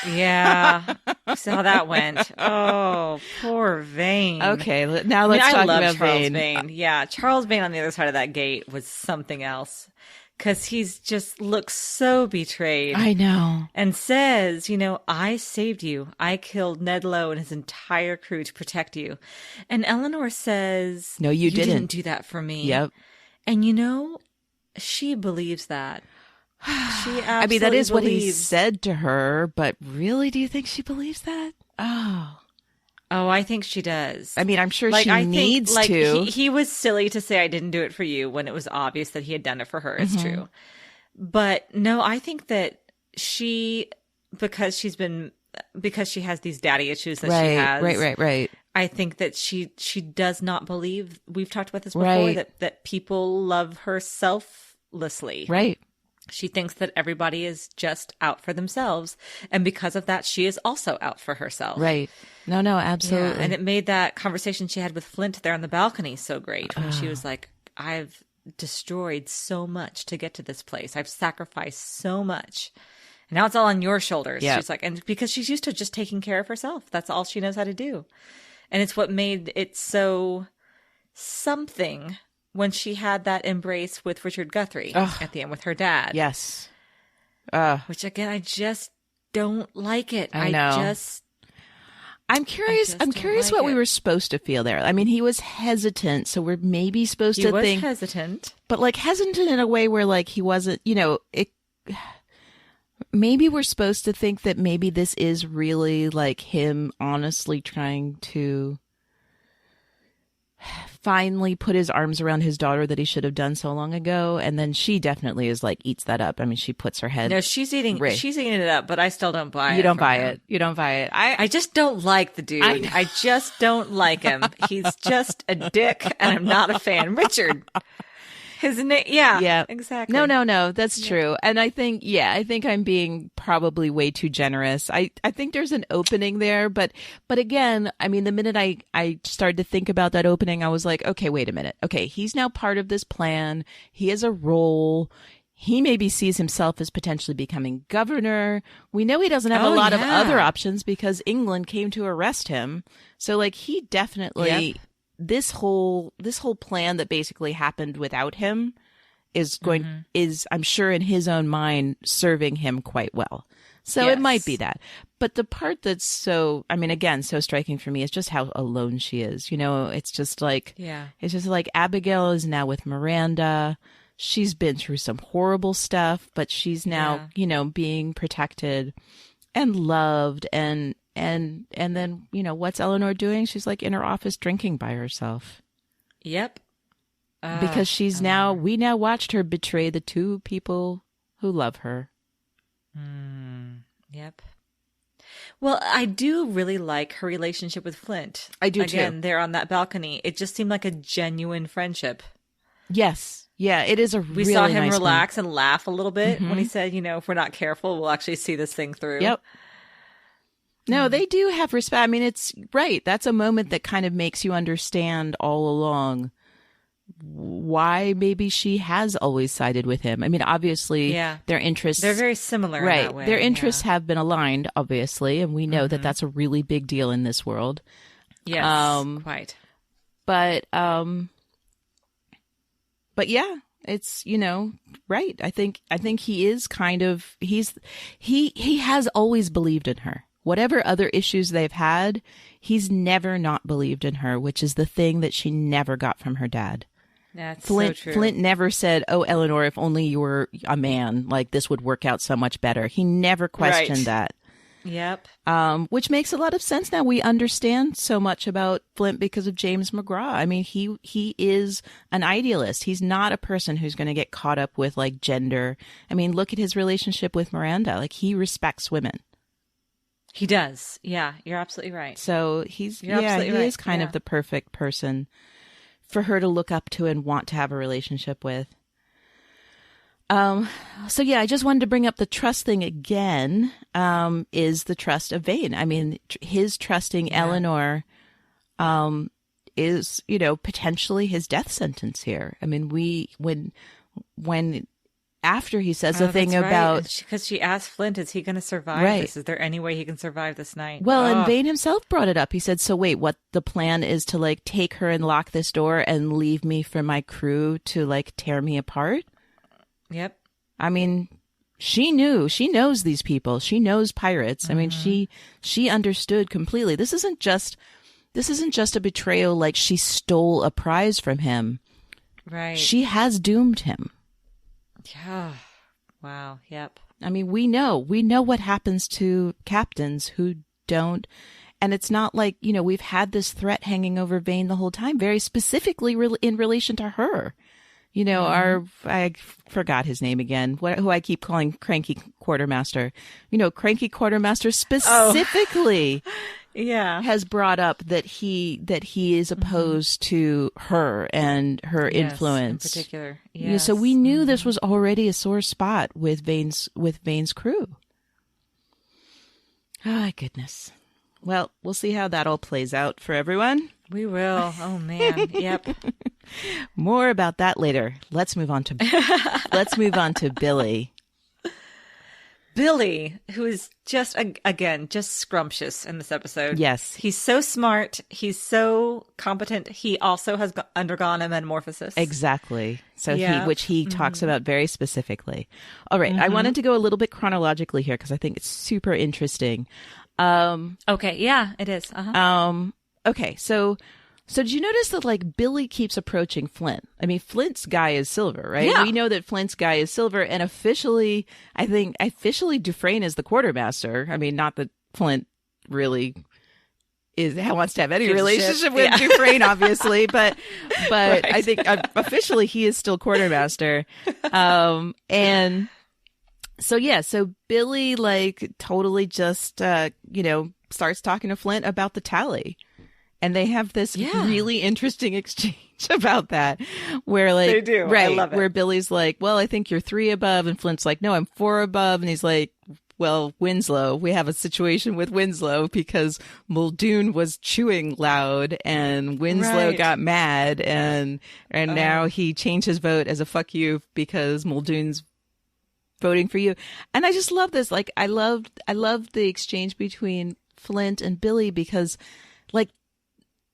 Yeah. See how that went. Oh, poor Vane. Okay. Now let's talk about Charles Vane. Vane. Yeah. Charles Vane on the other side of that gate was something else. because he's just looks so betrayed. I know. And says, I saved you. I killed Ned Lowe and his entire crew to protect you. And Eleanor says, no, you didn't do that for me. Yep. And she believes that. She absolutely I mean, that is what he believes. said to her, but really, do you think she believes that? Oh, I think she does. I mean, I'm sure she needs to. He was silly to say I didn't do it for you when it was obvious that he had done it for her. It's true. But no, I think that because she has these daddy issues that she has. Right. I think that she does not believe, we've talked about this before, Right. that people love her selflessly. Right. She thinks that everybody is just out for themselves. And because of that, she is also out for herself. Right. No, absolutely. Yeah, and it made that conversation she had with Flint there on the balcony so great when she was like, I've destroyed so much to get to this place. I've sacrificed so much. And now it's all on your shoulders. Yep. She's like, and because she's used to just taking care of herself. That's all she knows how to do. And it's what made it so something when she had that embrace with Richard Guthrie at the end with her dad. Yes. Which again, I just don't like it. I know. I'm curious what we were supposed to feel there. I mean, he was hesitant, so we're maybe supposed to think. He was hesitant. But like hesitant in a way where like he wasn't, maybe we're supposed to think that maybe this is really like him honestly trying to finally put his arms around his daughter that he should have done so long ago. And then she definitely is like, eats that up. I mean, she puts her head. No, she's eating it up, but I still don't buy it. You don't buy it. You don't buy it. I just don't like the dude. I just don't like him. He's just a dick and I'm not a fan. Richard. His name, yeah, exactly. No, that's true. And I think I'm being probably way too generous. I think there's an opening there, but again, I mean, the minute I started to think about that opening, I was like, okay, wait a minute. Okay, he's now part of this plan. He has a role. He maybe sees himself as potentially becoming governor. We know he doesn't have a lot of other options because England came to arrest him. So like he definitely. Yep. This whole plan that basically happened without him is I'm sure in his own mind serving him quite well. So It might be that. But the part that's so striking for me is just how alone she is. It's just like, it's just like Abigail is now with Miranda. She's been through some horrible stuff, but she's now, being protected and loved and then, what's Eleanor doing? She's like in her office drinking by herself. Yep. Because we now watched her betray the two people who love her. Yep. Well, I do really like her relationship with Flint. I do too. Again, there on that balcony. It just seemed like a genuine friendship. Yes. Yeah, it is we really saw him nice relax and laugh a little bit when he said, if we're not careful, we'll actually see this thing through. Yep. No, they do have respect. I mean, it's right. That's a moment that kind of makes you understand all along why maybe she has always sided with him. I mean, obviously, their interests... They're very similar right. in that way. Their interests have been aligned, obviously, and we know that that's a really big deal in this world. Yes, quite. But yeah, it's, right. I think he is kind of... He has always believed in her. Whatever other issues they've had, he's never not believed in her, which is the thing that she never got from her dad. That's so true. Flint never said, "Oh, Eleanor, if only you were a man, like this would work out so much better." He never questioned that. Yep. Which makes a lot of sense now. We understand so much about Flint because of James McGraw. I mean, he is an idealist. He's not a person who's going to get caught up with like gender. I mean, look at his relationship with Miranda. Like he respects women. He does. Yeah, you're absolutely right. So he is kind of the perfect person for her to look up to and want to have a relationship with. So yeah, I just wanted to bring up the trust thing again, is the trust of Vane. I mean, his trusting Eleanor, is, potentially his death sentence here. I mean, when after he says the thing about... Because she asked Flint, is he going to survive this? Is there any way he can survive this night? Well, and Vane himself brought it up. He said, so wait, what the plan is to like take her and lock this door and leave me for my crew to like tear me apart? Yep. I mean, she knows these people. She knows pirates. I mean, she understood completely. This isn't just a betrayal like she stole a prize from him. Right. She has doomed him. Yeah. Wow. Yep. I mean, we know what happens to captains who don't. And it's not like, we've had this threat hanging over Vane the whole time, very specifically in relation to her. I forgot his name again, who I keep calling Cranky Quartermaster. Cranky Quartermaster specifically has brought up that he is opposed to her and her influence. In particular. Yes. So we knew this was already a sore spot with Vane's crew. Oh, my goodness. Well, we'll see how that all plays out for everyone. We will. Oh, man. Yep. More about that later. Let's move on to Billy. Billy, who is just scrumptious in this episode. Yes. He's so smart. He's so competent. He also has undergone a metamorphosis. Exactly. So which he talks about very specifically. All right. I wanted to go a little bit chronologically here because I think it's super interesting. Okay. Yeah, it is. Okay. So did you notice that Billy keeps approaching Flint? I mean, Flint's guy is Silver, right? Yeah. We know that Flint's guy is Silver, and officially Dufresne is the quartermaster. I mean, not that Flint really wants to have any relationship with Dufresne, obviously, but right. I think officially he is still quartermaster. And so Billy totally just starts talking to Flint about the tally. And they have this really interesting exchange about that where they do. Right. I love it. Where Billy's like, well, I think you're 3 above. And Flint's like, no, I'm 4 above. And he's like, well, Winslow, we have a situation with Winslow because Muldoon was chewing loud and Winslow got mad and now he changed his vote as a fuck you because Muldoon's voting for you. And I just love this. I love the exchange between Flint and Billy because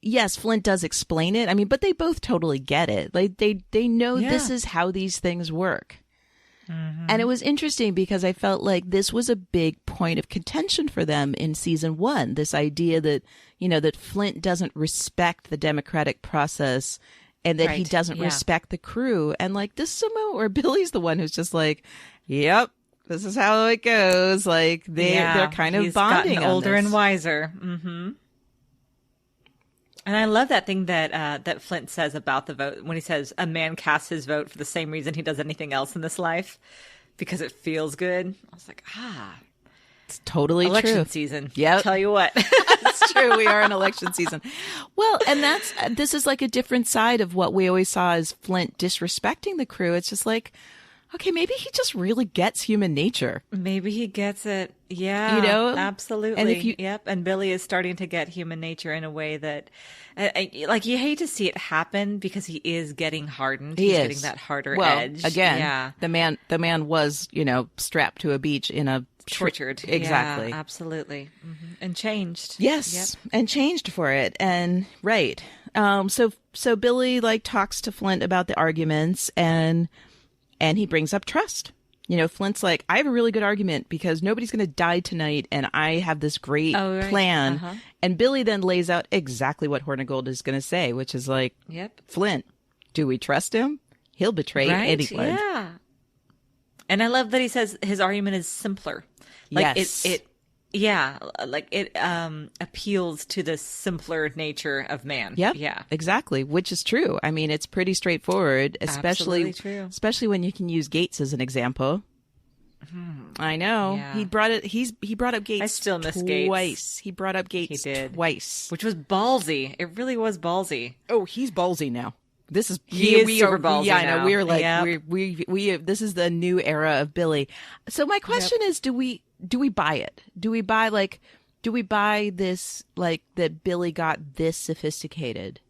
yes, Flint does explain it. I mean, but they both totally get it. They know this is how these things work. Mm-hmm. And it was interesting because I felt like this was a big point of contention for them in season 1. This idea that, that Flint doesn't respect the democratic process and that he doesn't respect the crew. And this is a moment where Billy's the one who's just like, yep, this is how it goes. They're kind of bonding on older this. and wiser. Mm-hmm. And I love that thing that Flint says about the vote when he says a man casts his vote for the same reason he does anything else in this life, because it feels good. I was like, it's totally election true. Season. Yeah, tell you what, it's true. We are in election season. Well, and this is a different side of what we always saw as Flint disrespecting the crew. It's just okay, maybe he just really gets human nature. Maybe he gets it. Yeah, absolutely. And and Billy is starting to get human nature in a way that, you hate to see it happen because he is getting hardened. He's getting that harder edge. Again, the man was, strapped to a beach in a tortured. Exactly. Yeah, absolutely. Mm-hmm. And changed. Yes. Yep. And changed for it. And right. So Billy talks to Flint about the arguments and he brings up trust. Flint's like, I have a really good argument because nobody's going to die tonight and I have this great plan. Uh-huh. And Billy then lays out exactly what Hornigold is going to say, which is Flint, do we trust him? He'll betray anyone. Yeah. And I love that he says his argument is simpler. Yes. It appeals to the simpler nature of man. Yep. Yeah. Exactly. Which is true. I mean, it's pretty straightforward, especially when you can use Gates as an example. I know. Yeah. He brought up Gates. I still miss twice. He brought up Gates twice. Which was ballsy. It really was ballsy. Oh, he's ballsy now. This is super ballsy. Yeah, now. I know. We are we this is the new era of Billy. So my question is, do we buy it? Do we buy this that Billy got this sophisticated?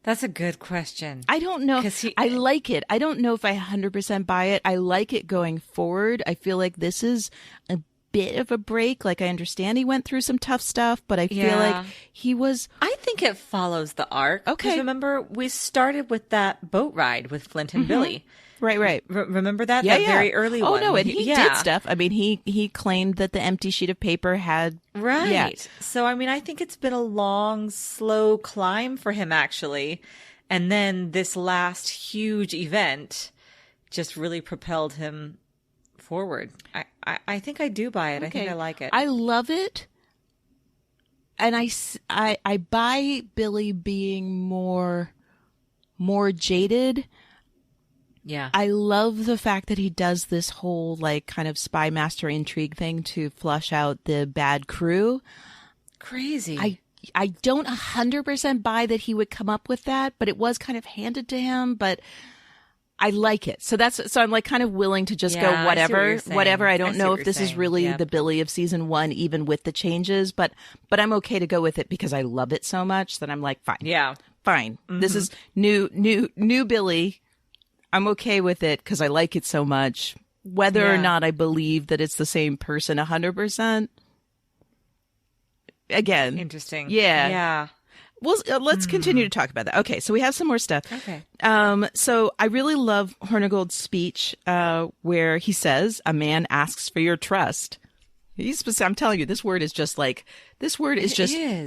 That's a good question. I don't know. I like it. I don't know if I 100% buy it. I like it going forward. I feel like this is a bit of a break. Like, I understand he went through some tough stuff, but I feel like he was... I think it follows the arc. Okay. 'Cause remember, we started with that boat ride with Flint and Billy. Right. Remember that? Yeah, that very early one. Oh, no, and he did stuff. I mean, he claimed that the empty sheet of paper had... Right. Yeah. So, I mean, I think it's been a long, slow climb for him, actually. And then this last huge event just really propelled him forward. I think I do buy it. Okay. I think I like it. I love it. And I buy Billy being more jaded. Yeah. I love the fact that he does this whole like kind of spy master intrigue thing to flush out the bad crew. Crazy. I don't 100% buy that he would come up with that, but it was kind of handed to him, but I like it. So I'm like kind of willing to just go whatever. I don't know if this is really the Billy of season 1, even with the changes, but I'm okay to go with it because I love it so much that I'm like, fine. Yeah. Fine. Mm-hmm. This is new Billy. I'm okay with it because I like it so much. Whether or not I believe that it's the same person 100%. Again. Interesting. Yeah. Yeah. Well, let's continue to talk about that. Okay, so we have some more stuff. Okay. So I really love Hornigold's speech where he says, "A man asks for your trust." I'm telling you, this word is just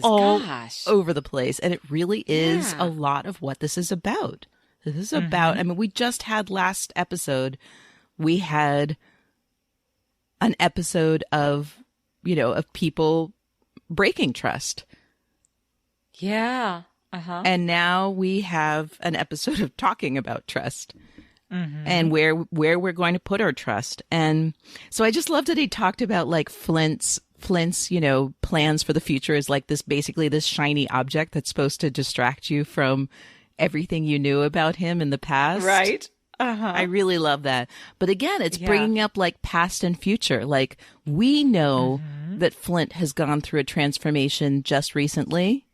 all over the place, and it really is a lot of what this is about. This is about. I mean, we just had last episode. We had an episode of people breaking trust. Yeah. Uh-huh. And now we have an episode of talking about trust and where we're going to put our trust. And so I just loved that he talked about like Flint's, plans for the future is like basically this shiny object that's supposed to distract you from everything you knew about him in the past. Right. Uh-huh. I really love that. But again, it's bringing up like past and future. Like we know that Flint has gone through a transformation just recently.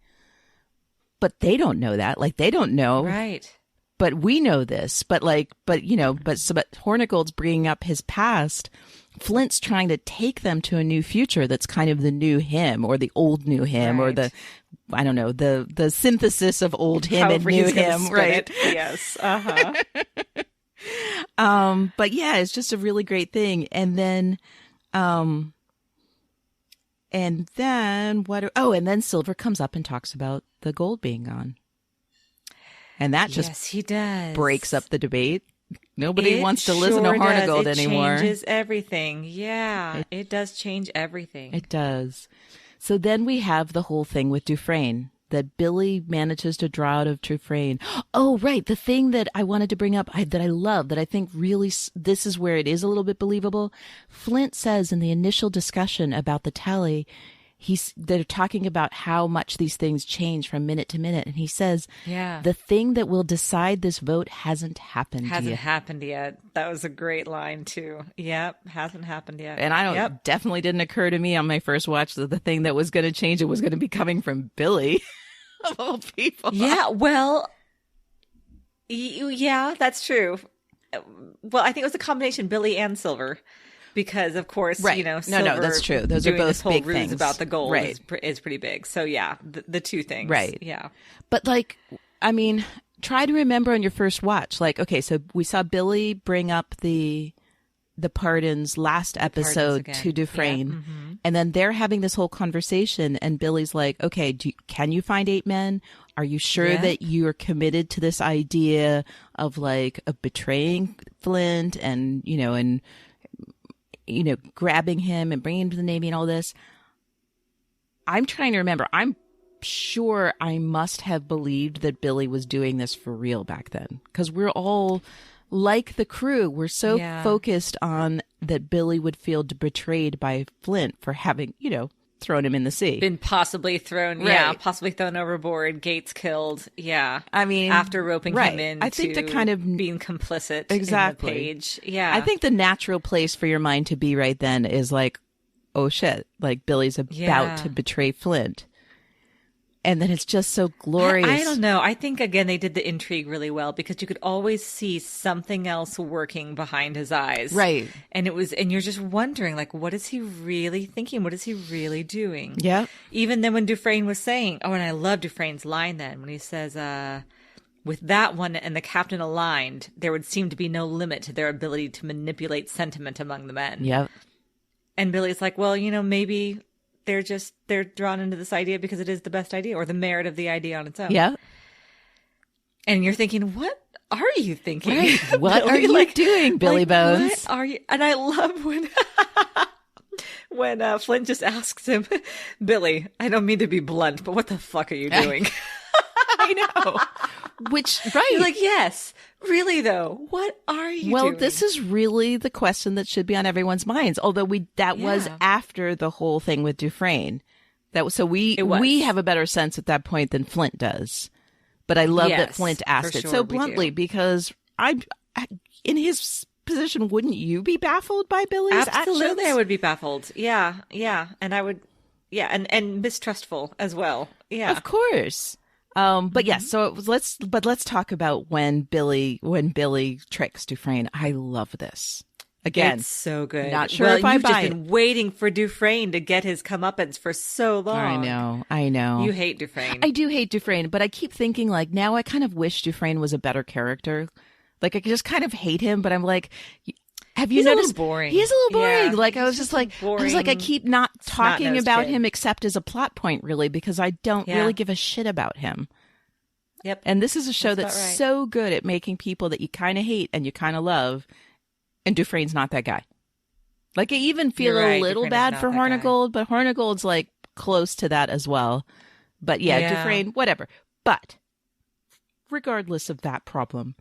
But they don't know that. Like, they don't know. Right. But we know this. But Hornigold's bringing up his past. Flint's trying to take them to a new future that's kind of the new him or the old new him or the synthesis of old him and new him. Right. Yes. Uh-huh. But yeah, it's just a really great thing. And then, and then Silver comes up and talks about the gold being gone. And that just he does. breaks up the debate. Nobody wants to listen to Hornigold anymore. It changes everything. Yeah, it does change everything. It does. So then we have the whole thing with Dufresne, that Billy manages to draw out of Dufresne. Oh, right. The thing that I wanted to bring up that I love, that I think really this is where it is a little bit believable. Flint says in the initial discussion about the tally, they're talking about how much these things change from minute to minute. And he says, the thing that will decide this vote hasn't happened yet. Hasn't happened yet. That was a great line, too. Yep, hasn't happened yet. And definitely didn't occur to me on my first watch that the thing that was going to change it was going to be coming from Billy, of all people. Yeah, well, yeah, that's true. Well, I think it was a combination, Billy and Silver. Because, of course, Silver no, that's true. Those are both this whole big ruse things. about the gold right. is pretty big. So, yeah, the two things. Right. Yeah. But, like, I mean, try to remember on your first watch. Like, okay, so we saw Billy bring up the Pardons last episode to Dufresne. Yeah. Mm-hmm. And then they're having this whole conversation. And Billy's like, okay, can you find 8 men? Are you sure that you're committed to this idea of, like, betraying Flint and, grabbing him and bringing him to the Navy and all this? I'm trying to remember. I'm sure I must have believed that Billy was doing this for real back then. Because we're all, like the crew, we're so focused on that Billy would feel betrayed by Flint for having, thrown him in the sea. Been possibly thrown, possibly thrown overboard, Gates killed, I mean, after roping him in, I think the kind of being complicit exactly. in the page. Yeah, I think the natural place for your mind to be right then is like, oh shit, like Billy's about to betray Flint. And then it's just so glorious. I don't know. I think, again, they did the intrigue really well because you could always see something else working behind his eyes. Right. And you're just wondering, like, what is he really thinking? What is he really doing? Yeah. Even then when Dufresne was saying, and I love Dufresne's line then when he says, with that one and the captain aligned, there would seem to be no limit to their ability to manipulate sentiment among the men. Yep. And Billy's like, well, maybe they're drawn into this idea because it is the best idea or the merit of the idea on its own. Yeah. And you're thinking, what are you thinking? Right. What are you doing, Billy Bones? What are you? And I love when Flint just asks him, Billy, I don't mean to be blunt, but what the fuck are you doing? I know. Which, right. You're like, yes, really though. What are you doing? Well, this is really the question that should be on everyone's minds. Although that was after the whole thing with Dufresne. We have a better sense at that point than Flint does. But I love that Flint asked it so bluntly because in his position, wouldn't you be baffled by Billy's Absolutely, actions? I would be baffled. Yeah. And I would, and mistrustful as well. Yeah. Of course. But yes, so let's talk about when Billy tricks Dufresne. I love this. Again, it's so good. Not sure if I you've buy just it. been waiting for Dufresne to get his comeuppance for so long. I know. You hate Dufresne. I do hate Dufresne, but I keep thinking like now I kind of wish Dufresne was a better character. Like I just kind of hate him, but I'm like, have you He's noticed? A little boring. He's a little boring. Yeah, like I was like, I keep not talking snot-nosed about kid. him except as a plot point, really, because I don't really give a shit about him. Yep. And this is a show that's right. so good at making people that you kind of hate and you kind of love. And Dufresne's not that guy. Like I even feel a little Dufresne bad is for not that Hornigold, but Hornigold's like close to that as well. But yeah, Dufresne, whatever. But regardless of that problem,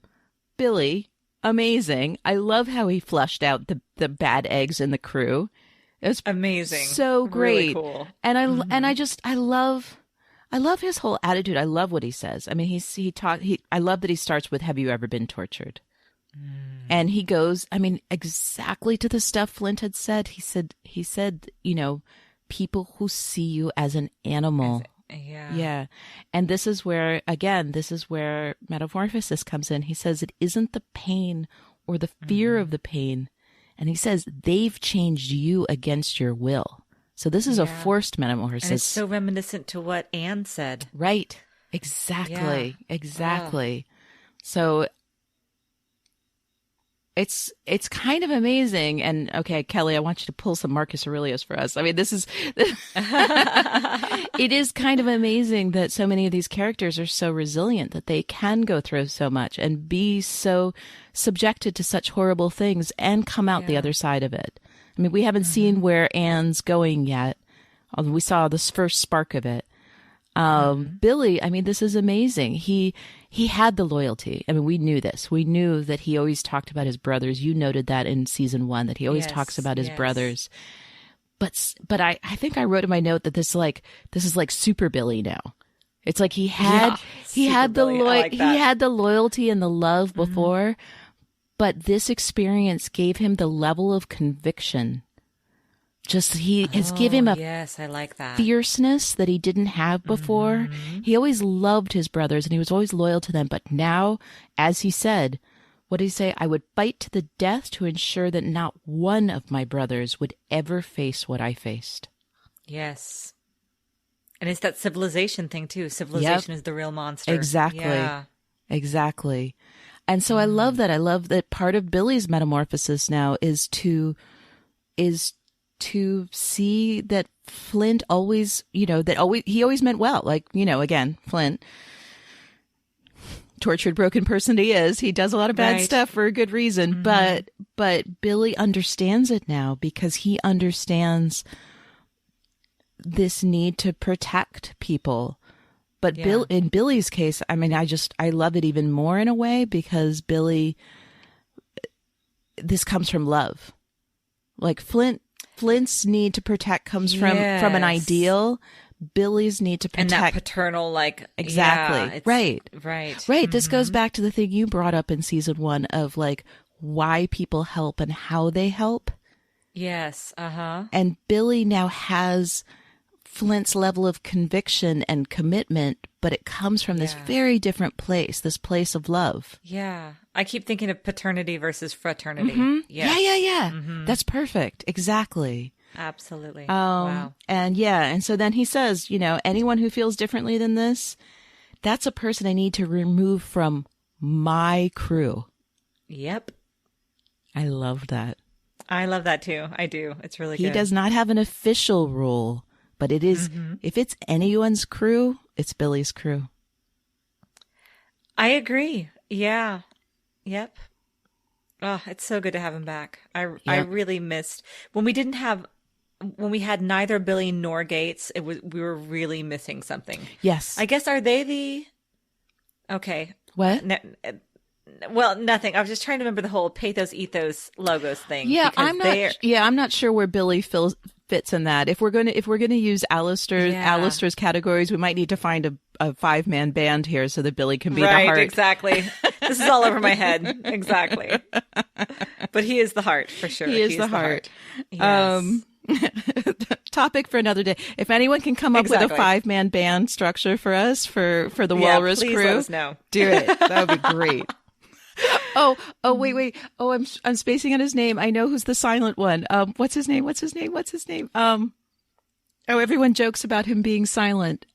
Billy, amazing. I love how he flushed out the bad eggs in the crew. It was amazing. So great. Really cool. And I love his whole attitude. I love what he says. I mean, I love that he starts with, "Have you ever been tortured?" And he goes, I mean, exactly to the stuff Flint had said. He said, people who see you as an animal. Yeah. And this is where metamorphosis comes in. He says, it isn't the pain or the fear of the pain. And he says, they've changed you against your will. So this is a forced metamorphosis. And it's so reminiscent to what Anne said. Right. Exactly. Yeah. Exactly. So it's kind of amazing. And okay, Kelly, I want you to pull some Marcus Aurelius for us. I mean, it is kind of amazing that so many of these characters are so resilient that they can go through so much and be so subjected to such horrible things and come out the other side of it. I mean, we haven't seen where Anne's going yet. We saw this first spark of it. Billy, I mean, this is amazing. He had the loyalty. I mean, we knew this. We knew that he always talked about his brothers. You noted that in season 1, that he always talks about his brothers. But I think I wrote in my note that this is like Super Billy now. It's like he had the loyalty and the love before, but this experience gave him the level of conviction. He has given him I like that. fierceness that he didn't have before. He always loved his brothers and he was always loyal to them. But now, as he said, what did he say? I would fight to the death to ensure that not one of my brothers would ever face what I faced. Yes. And it's that civilization thing too. Civilization is the real monster. Exactly. Yeah. Exactly. And so I love that. I love that part of Billy's metamorphosis now is to see that Flint always, he always meant well. Like, again, Flint, tortured, broken person he is, he does a lot of bad stuff for a good reason. But Billy understands it now because he understands this need to protect people. But in Billy's case, I mean, I love it even more in a way because Billy, this comes from love. Like Flint's need to protect comes from an ideal. Billy's need to protect. And that paternal, exactly. Right. This goes back to the thing you brought up in season 1 of why people help and how they help. Yes. And Billy now has Flint's level of conviction and commitment, but it comes from this very different place, this place of love. Yeah. I keep thinking of paternity versus fraternity. Yes. Yeah. That's perfect. Exactly. Absolutely. Wow. And so then he says, anyone who feels differently than this, that's a person I need to remove from my crew. Yep. I love that. I love that too. I do. It's really good. He does not have an official rule, but it is, if it's anyone's crew, it's Billy's crew. I agree. Yeah. Yep. Oh, it's so good to have him back. I really missed when we had neither Billy nor Gates. We were really missing something. Yes. I guess, are they the, okay. What? Well, nothing. I was just trying to remember the whole Pathos Ethos logos thing. Yeah, I'm not sure where Billy fits in that. If we're gonna use Alistair's categories, we might need to find a 5-man band here so that Billy can be the heart. Right, exactly. This is all over my head. Exactly. But he is the heart for sure. He is the heart. Yes. Topic for another day. If anyone can come up with a 5-man band structure for us for the Walrus please crew, let us know. Do it. That would be great. Wait. Oh, I'm spacing on his name. I know who's the silent one. What's his name? Everyone jokes about him being silent.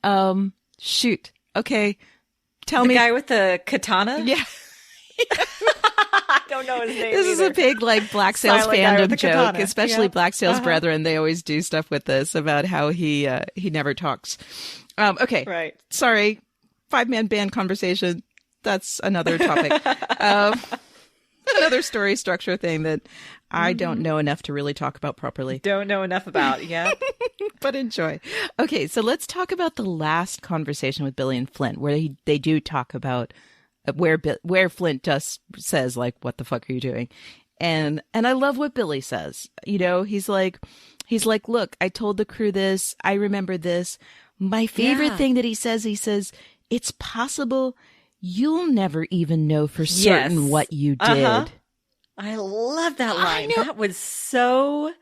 Shoot. Okay. Tell me. The guy with the katana? Yeah. I don't know his name. This is a big Black Sails fandom joke, katana. especially Black Sails Brethren. They always do stuff with this about how he never talks. Okay. Right. Sorry. 5-man band conversation. That's another topic. Another story structure thing that I don't know enough to really talk about properly. Don't know enough about, yeah. But enjoy. Okay, so let's talk about the last conversation with Billy and Flint, where they do talk about where Flint just says, like, what the fuck are you doing? And I love what Billy says. He's like, look, I told the crew this. I remember this. My favorite thing that he says, it's possible you'll never even know for certain what you did. I love that line. That was so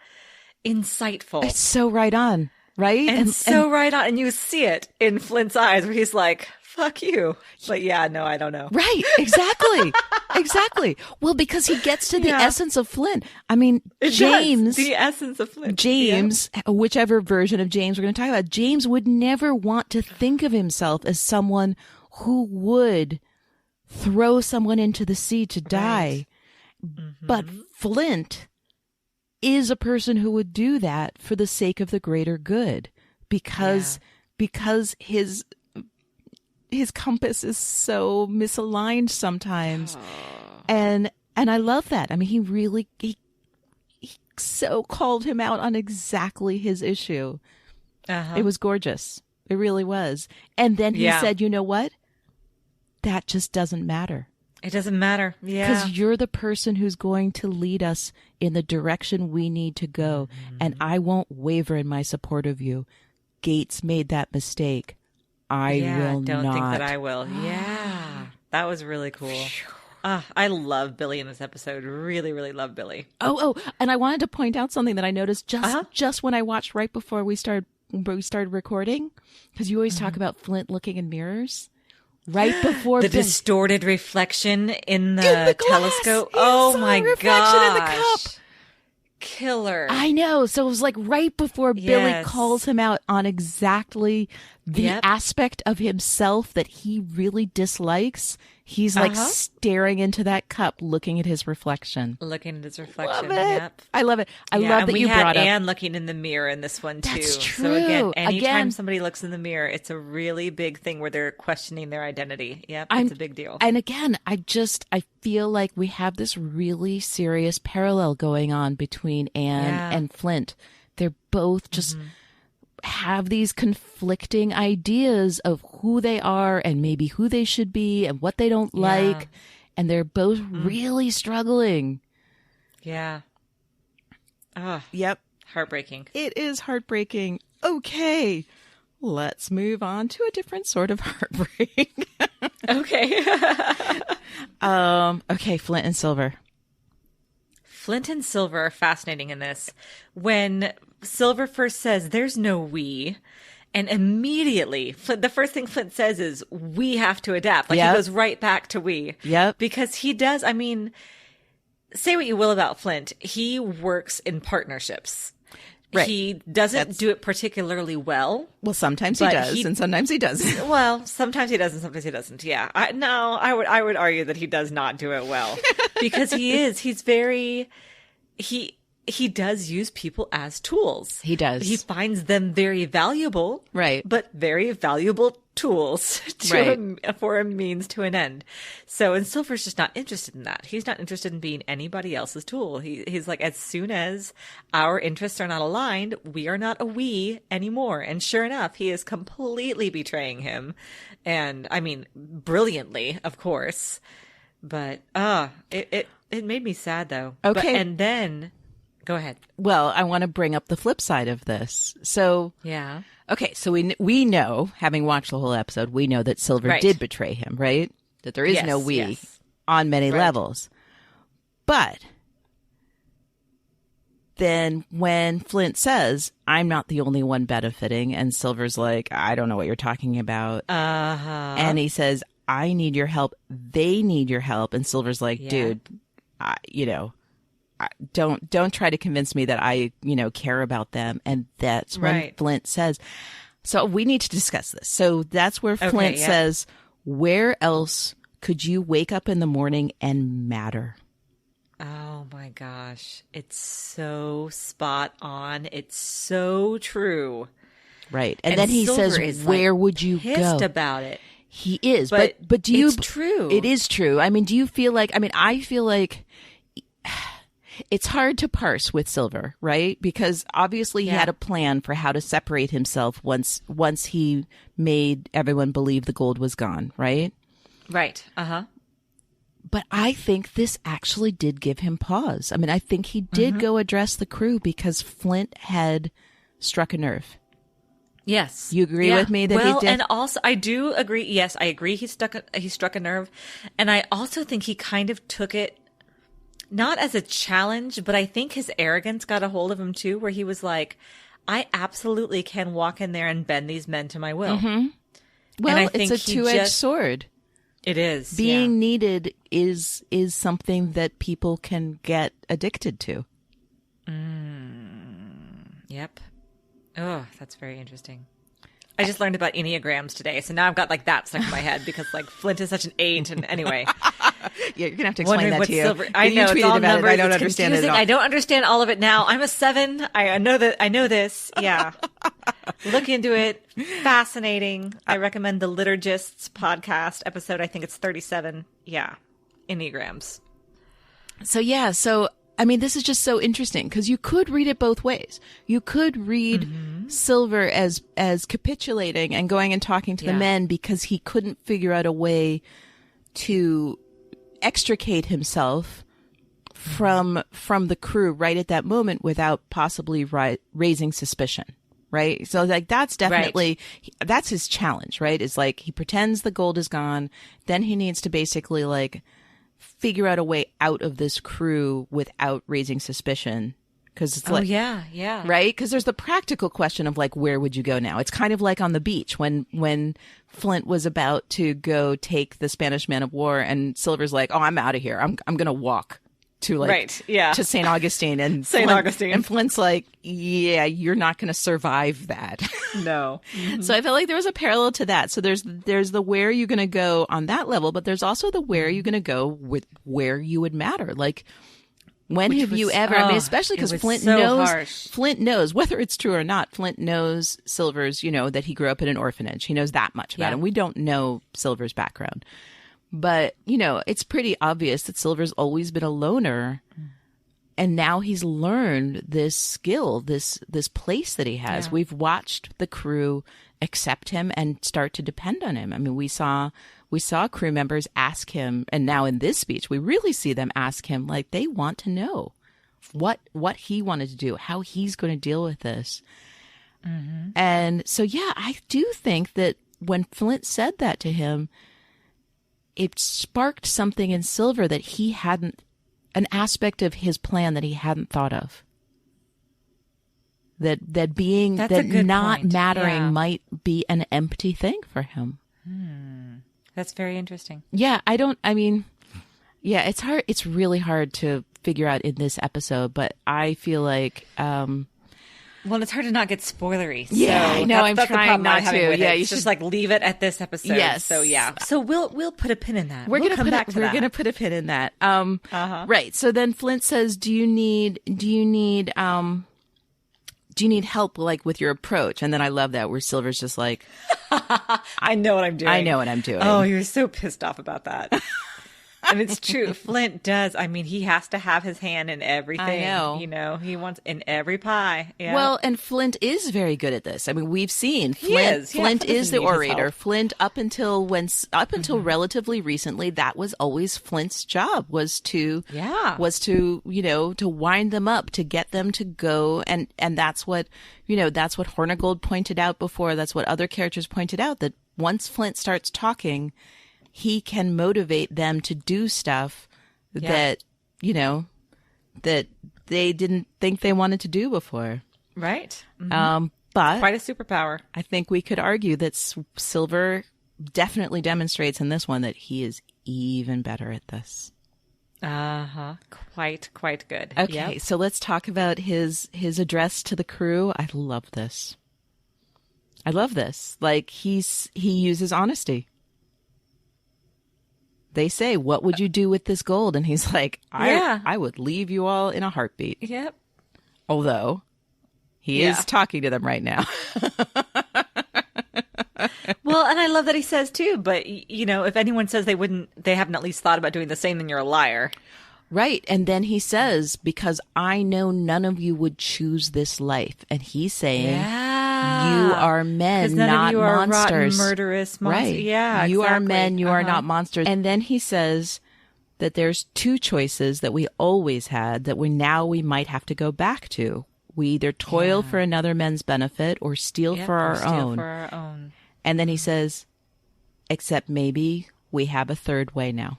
insightful. It's so right on, right? And so right on. And you see it in Flint's eyes where he's like, fuck you. But yeah, no, I don't know. Right. Exactly. Exactly. Well, because he gets to the essence of Flint. I mean, James. The essence of Flint. James, whichever version of James we're going to talk about, James would never want to think of himself as someone who would throw someone into the sea to die. But Flint is a person who would do that for the sake of the greater good because his compass is so misaligned sometimes. And I love that. I mean, he so called him out on exactly his issue. It was gorgeous. It really was. And then he said, you know what? That just doesn't matter. It doesn't matter. Yeah. Because you're the person who's going to lead us in the direction we need to go. And I won't waver in my support of you. Gates made that mistake. I will not. Don't think that I will. Yeah. That was really cool. I love Billy in this episode. Really, really love Billy. Oh, and I wanted to point out something that I noticed just when I watched right before we started recording, because you always talk about Flint looking in mirrors. Right before the distorted reflection in the telescope. Oh my gosh. In the cup. Killer. I know. So it was like right before Billy calls him out on exactly the aspect of himself that he really dislikes. He's like staring into that cup, looking at his reflection. Love it. I love it. I love that you brought up. We had Anne looking in the mirror in this one too. That's true. So again, anytime somebody looks in the mirror, it's a really big thing where they're questioning their identity. Yep, it's a big deal. And again, I feel like we have this really serious parallel going on between Anne and Flint. They're both just have these conflicting ideas of who they are and maybe who they should be and what they don't like. And they're both really struggling. Yeah. Yep. Heartbreaking. It is heartbreaking. Okay. Let's move on to a different sort of heartbreak. Okay. Okay, Flint and Silver. Flint and Silver are fascinating in this. When Silver first says, "There's no we," and immediately the first thing Flint says is, "We have to adapt." Like, Yep. he goes right back to we. Yep. Because he does. I mean, say what you will about Flint, he works in partnerships. Right. He doesn't do it particularly well. Well, sometimes he But does, and sometimes he doesn't. Well, sometimes he does and sometimes he doesn't. Yeah. I would argue that he does not do it well because he's very, he does use people as tools. He does. He finds them very valuable. Right. But very valuable tools for a means to an end. So, and Silver's just not interested in that. He's not interested in being anybody else's tool. He's like, as soon as our interests are not aligned, we are not a we anymore. And sure enough, he is completely betraying him. And I mean, brilliantly, of course. But, it made me sad though. Okay. And then, go ahead. Well, I want to bring up the flip side of this. So, Yeah. okay, so we know, having watched the whole episode, we know that Silver did betray him, right? That there is no we on many levels. But then when Flint says, "I'm not the only one benefiting," and Silver's like, "I don't know what you're talking about." And he says, "I need your help. They need your help." And Silver's like, "Dude, don't try to convince me that I, care about them." And that's when Flint says, so we need to discuss this. So that's where Flint says, "Where else could you wake up in the morning and matter?" Oh my gosh. It's so spot on. It's so true. Right. And then he Silver says, is, "Where like, would you pissed go?" about it. He is. But do you, it's true. It is true. I mean, do you feel like, I feel like it's hard to parse with Silver, right? Because obviously he had a plan for how to separate himself once he made everyone believe the gold was gone, right? Right. Uh-huh. But I think this actually did give him pause. I mean, I think he did go address the crew because Flint had struck a nerve. Yes. You agree with me that he did? And also I do agree. Yes, I agree. He struck a nerve. And I also think he kind of took it not as a challenge, but I think his arrogance got a hold of him too, where he was like, "I absolutely can walk in there and bend these men to my will." Mm-hmm. Well, and I think it's a two-edged sword. It is. Being needed is something that people can get addicted to. Yep. Oh, that's very interesting. I just learned about Enneagrams today, so now I've got like that stuck in my head because like Flint is such an 8, and anyway. Yeah, you're gonna have to explain that to you. Silver. I know, you tweeted it's all about numbers. it. I don't It's understand it confusing. at all. I don't understand all of it now. I'm a 7. I know that. I know this. Yeah. Look into it. Fascinating. I recommend the Liturgists podcast episode. I think it's 37. Yeah. Enneagrams. So I mean, this is just so interesting because you could read it both ways. You could read Silver as capitulating and going and talking to the men because he couldn't figure out a way to extricate himself from the crew right at that moment without possibly raising suspicion. Right. So like that's definitely, that's his challenge, right? It's like he pretends the gold is gone. Then he needs to basically like figure out a way out of this crew without raising suspicion. Cause it's yeah. Right. Cause there's the practical question of like, where would you go now? It's kind of like on the beach when Flint was about to go take the Spanish man of war and Silver's like, "Oh, I'm out of here. I'm going to walk to like, to St. Augustine and Augustine. And Flint's like, "Yeah, you're not going to survive that." No. So I feel like there was a parallel to that. So there's the where you're going to go on that level, but there's also the where you're going to go with where you would matter. Like, when have you ever, I mean, especially because Flint knows, whether it's true or not, Flint knows Silver's, that he grew up in an orphanage. He knows that much about him. We don't know Silver's background. But, it's pretty obvious that Silver's always been a loner. And now he's learned this skill, this place that he has. Yeah. We've watched the crew accept him and start to depend on him. I mean, we saw crew members ask him, and now in this speech, we really see them ask him, like, they want to know what he wanted to do, how he's going to deal with this. Mm-hmm. And so, yeah, I do think that when Flint said that to him, it sparked something in Silver that he hadn't, an aspect of his plan that he hadn't thought of. that being, That's a that good not point. mattering Yeah. might be an empty thing for him. That's very interesting. Yeah, it's hard. It's really hard to figure out in this episode, but I feel like, Well, it's hard to not get spoilery. Yeah, so I know, that's I'm the trying problem I'm not having to. with Yeah, it. you It's just should- like leave it at this episode. Yes. So yeah. So we'll put a pin in that. we're We'll gonna come put back to we're that. gonna put a pin in that. Right. So then Flint says, "Do you need help, like, with your approach?" And then I love that where Silver's just like, I know what I'm doing. "I know what I'm doing." Oh, he was so pissed off about that. And it's true. Flint does. I mean, he has to have his hand in everything. I know. You know, he wants in every pie. Yeah. Well, and Flint is very good at this. I mean, we've seen He Flint. is. Yeah, Flint Flint is doesn't the need his orator. help. Flint up until relatively recently, that was always Flint's job, was to to wind them up, to get them to go, and that's what Hornigold pointed out before. That's what other characters pointed out, that once Flint starts talking, he can motivate them to do stuff that they didn't think they wanted to do before. right. But Quite a superpower. I think we could argue that Silver definitely demonstrates in this one that he is even better at this. Quite good. Okay, Yep. so let's talk about his address to the crew. I love this. Like, he uses honesty. They say, "What would you do with this gold?" And he's like, I would leave you all in a heartbeat. Yep. Although he is talking to them right now. Well, and I love that he says too, but if anyone says they haven't at least thought about doing the same, then you're a liar. Right. And then he says, "Because I know none of you would choose this life." And he's saying, you are men, none not of you are monsters. rotten, murderous monsters. Right. Yeah, You are exactly. men, you are not monsters. And then he says that there's two choices that we always had that we might have to go back to. We either toil for another man's benefit or steal for our own. And then he says, "Except maybe we have a third way now.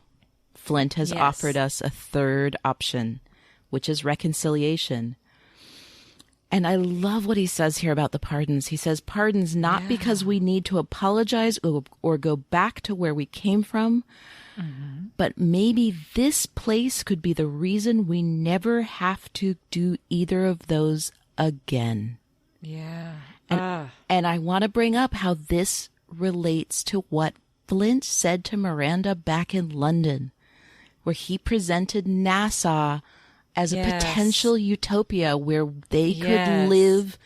Flint has offered us a third option, which is reconciliation." And I love what he says here about the pardons. He says, "Pardons not because we need to apologize or go back to where we came from, but maybe this place could be the reason we never have to do either of those again." Yeah. And I want to bring up how this relates to what Flint said to Miranda back in London, where he presented Nassau as a potential utopia where they could live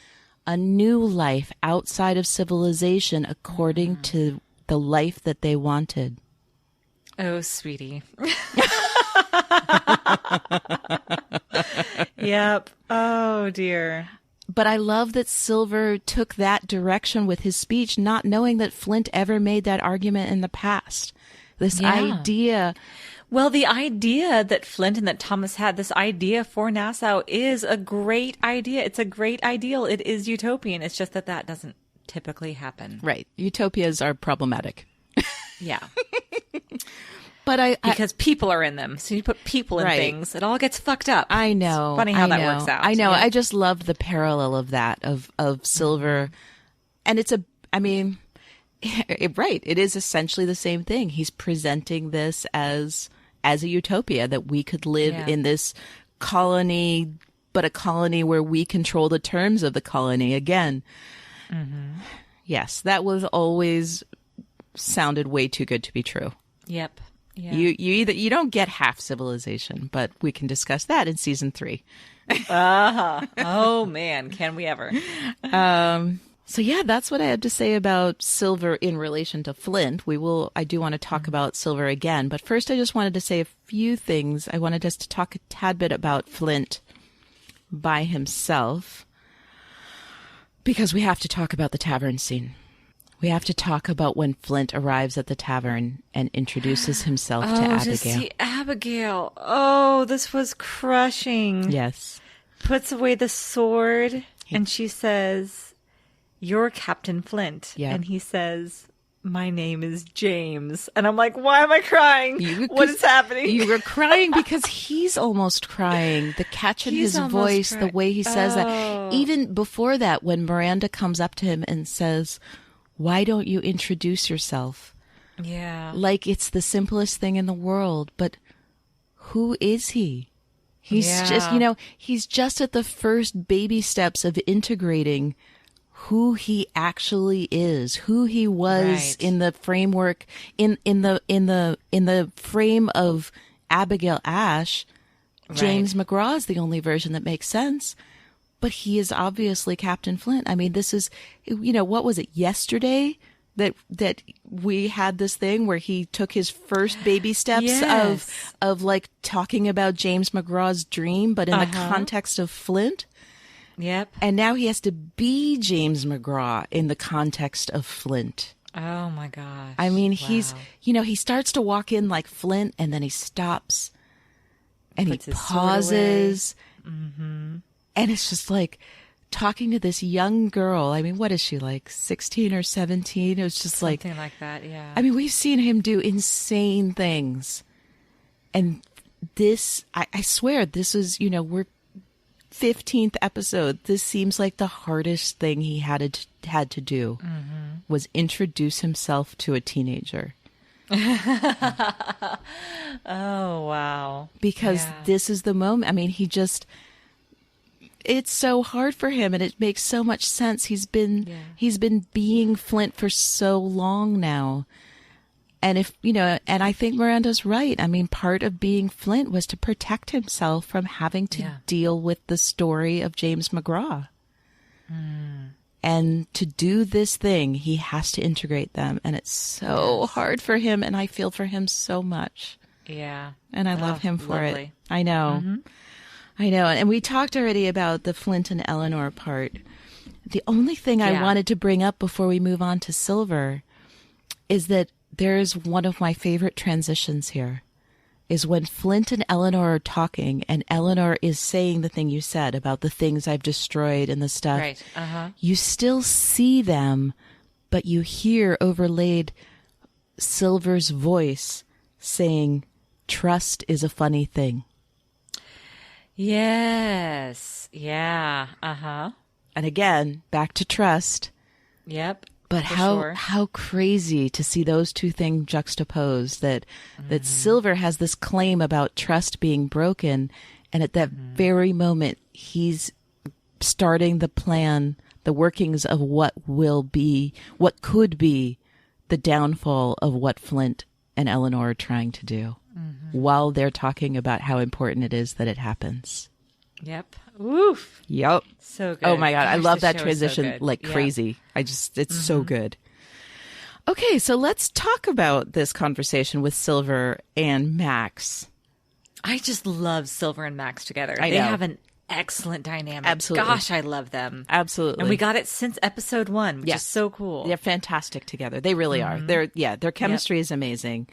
a new life outside of civilization according to the life that they wanted. Oh, sweetie. Yep. Oh, dear. But I love that Silver took that direction with his speech, not knowing that Flint ever made that argument in the past. This idea. Well, the idea that Flint and that Thomas had, this idea for Nassau, is a great idea. It's a great ideal. It is utopian. It's just that doesn't typically happen. Right. Utopias are problematic. Yeah. But because people are in them. So you put people in things, it all gets fucked up. I know. It's funny how that works out. I know. Yeah. I just love the parallel of that, of Silver. And it's right. It is essentially the same thing. He's presenting this as a utopia, that we could live in this colony, but a colony where we control the terms of the colony again. Mm-hmm. Yes, that was always sounded way too good to be true. Yep. Yeah. You don't get half civilization, but we can discuss that in season 3. Oh man, can we ever? So yeah, that's what I had to say about Silver in relation to Flint. I do want to talk about Silver again, but first I just wanted to say a few things. I wanted us to talk a tad bit about Flint by himself, because we have to talk about the tavern scene. We have to talk about when Flint arrives at the tavern and introduces himself to Abigail. To see Abigail. Oh, this was crushing. Yes. Puts away the sword and she says, "You're Captain Flint." Yeah. And he says, my name is James. And I'm like, why am I crying? What is happening? You were crying because he's almost crying. The catch in his voice, the way he says that. Even before that, when Miranda comes up to him and says, why don't you introduce yourself? Yeah. Like it's the simplest thing in the world, but who is he? He's just, he's just at the first baby steps of integrating who he actually is, who he was in the framework, in the frame of Abigail Ash. James McGraw is the only version that makes sense, but he is obviously Captain Flint. I mean, this is, what was it, yesterday that we had this thing where he took his first baby steps of like talking about James McGraw's dream, but in the context of Flint. Yep. And now he has to be James McGraw in the context of Flint. Oh my gosh. I mean, he's, he starts to walk in like Flint and then he stops and he pauses. Mm-hmm. And it's just like talking to this young girl. I mean, what is she, like 16 or 17? It was just something like that, yeah. I mean, we've seen him do insane things. And this, I swear, this is, we're 15th episode. This seems like the hardest thing he had to do was introduce himself to a teenager. Oh, wow. Because this is the moment. I mean, it's so hard for him and it makes so much sense. He's been being Flint for so long now. And and I think Miranda's right. I mean, part of being Flint was to protect himself from having to deal with the story of James McGraw. And to do this thing, he has to integrate them. And it's so hard for him. And I feel for him so much. Yeah. And I love him for lovely. it. I know. Mm-hmm. I know. And we talked already about the Flint and Eleanor part. The only thing I wanted to bring up before we move on to Silver is that there's one of my favorite transitions here is when Flint and Eleanor are talking and Eleanor is saying the thing you said about the things I've destroyed and the stuff. Right. You still see them, but you hear overlaid Silver's voice saying, trust is a funny thing. Yes. Yeah. And again, back to trust. Yep. But how crazy to see those two things juxtaposed, that Silver has this claim about trust being broken, and at that very moment he's starting the plan, the workings of what could be the downfall of what Flint and Eleanor are trying to do, while they're talking about how important it is that it happens. Yep. Oof. Yep. So good. Oh my God. Gosh, I love that so transition like crazy. It's so good. Okay. So let's talk about this conversation with Silver and Max. I just love Silver and Max together. They have an excellent dynamic. Absolutely. Gosh, I love them. Absolutely. And we got it since episode 1, which is so cool. They're fantastic together. They really are. Their chemistry is amazing.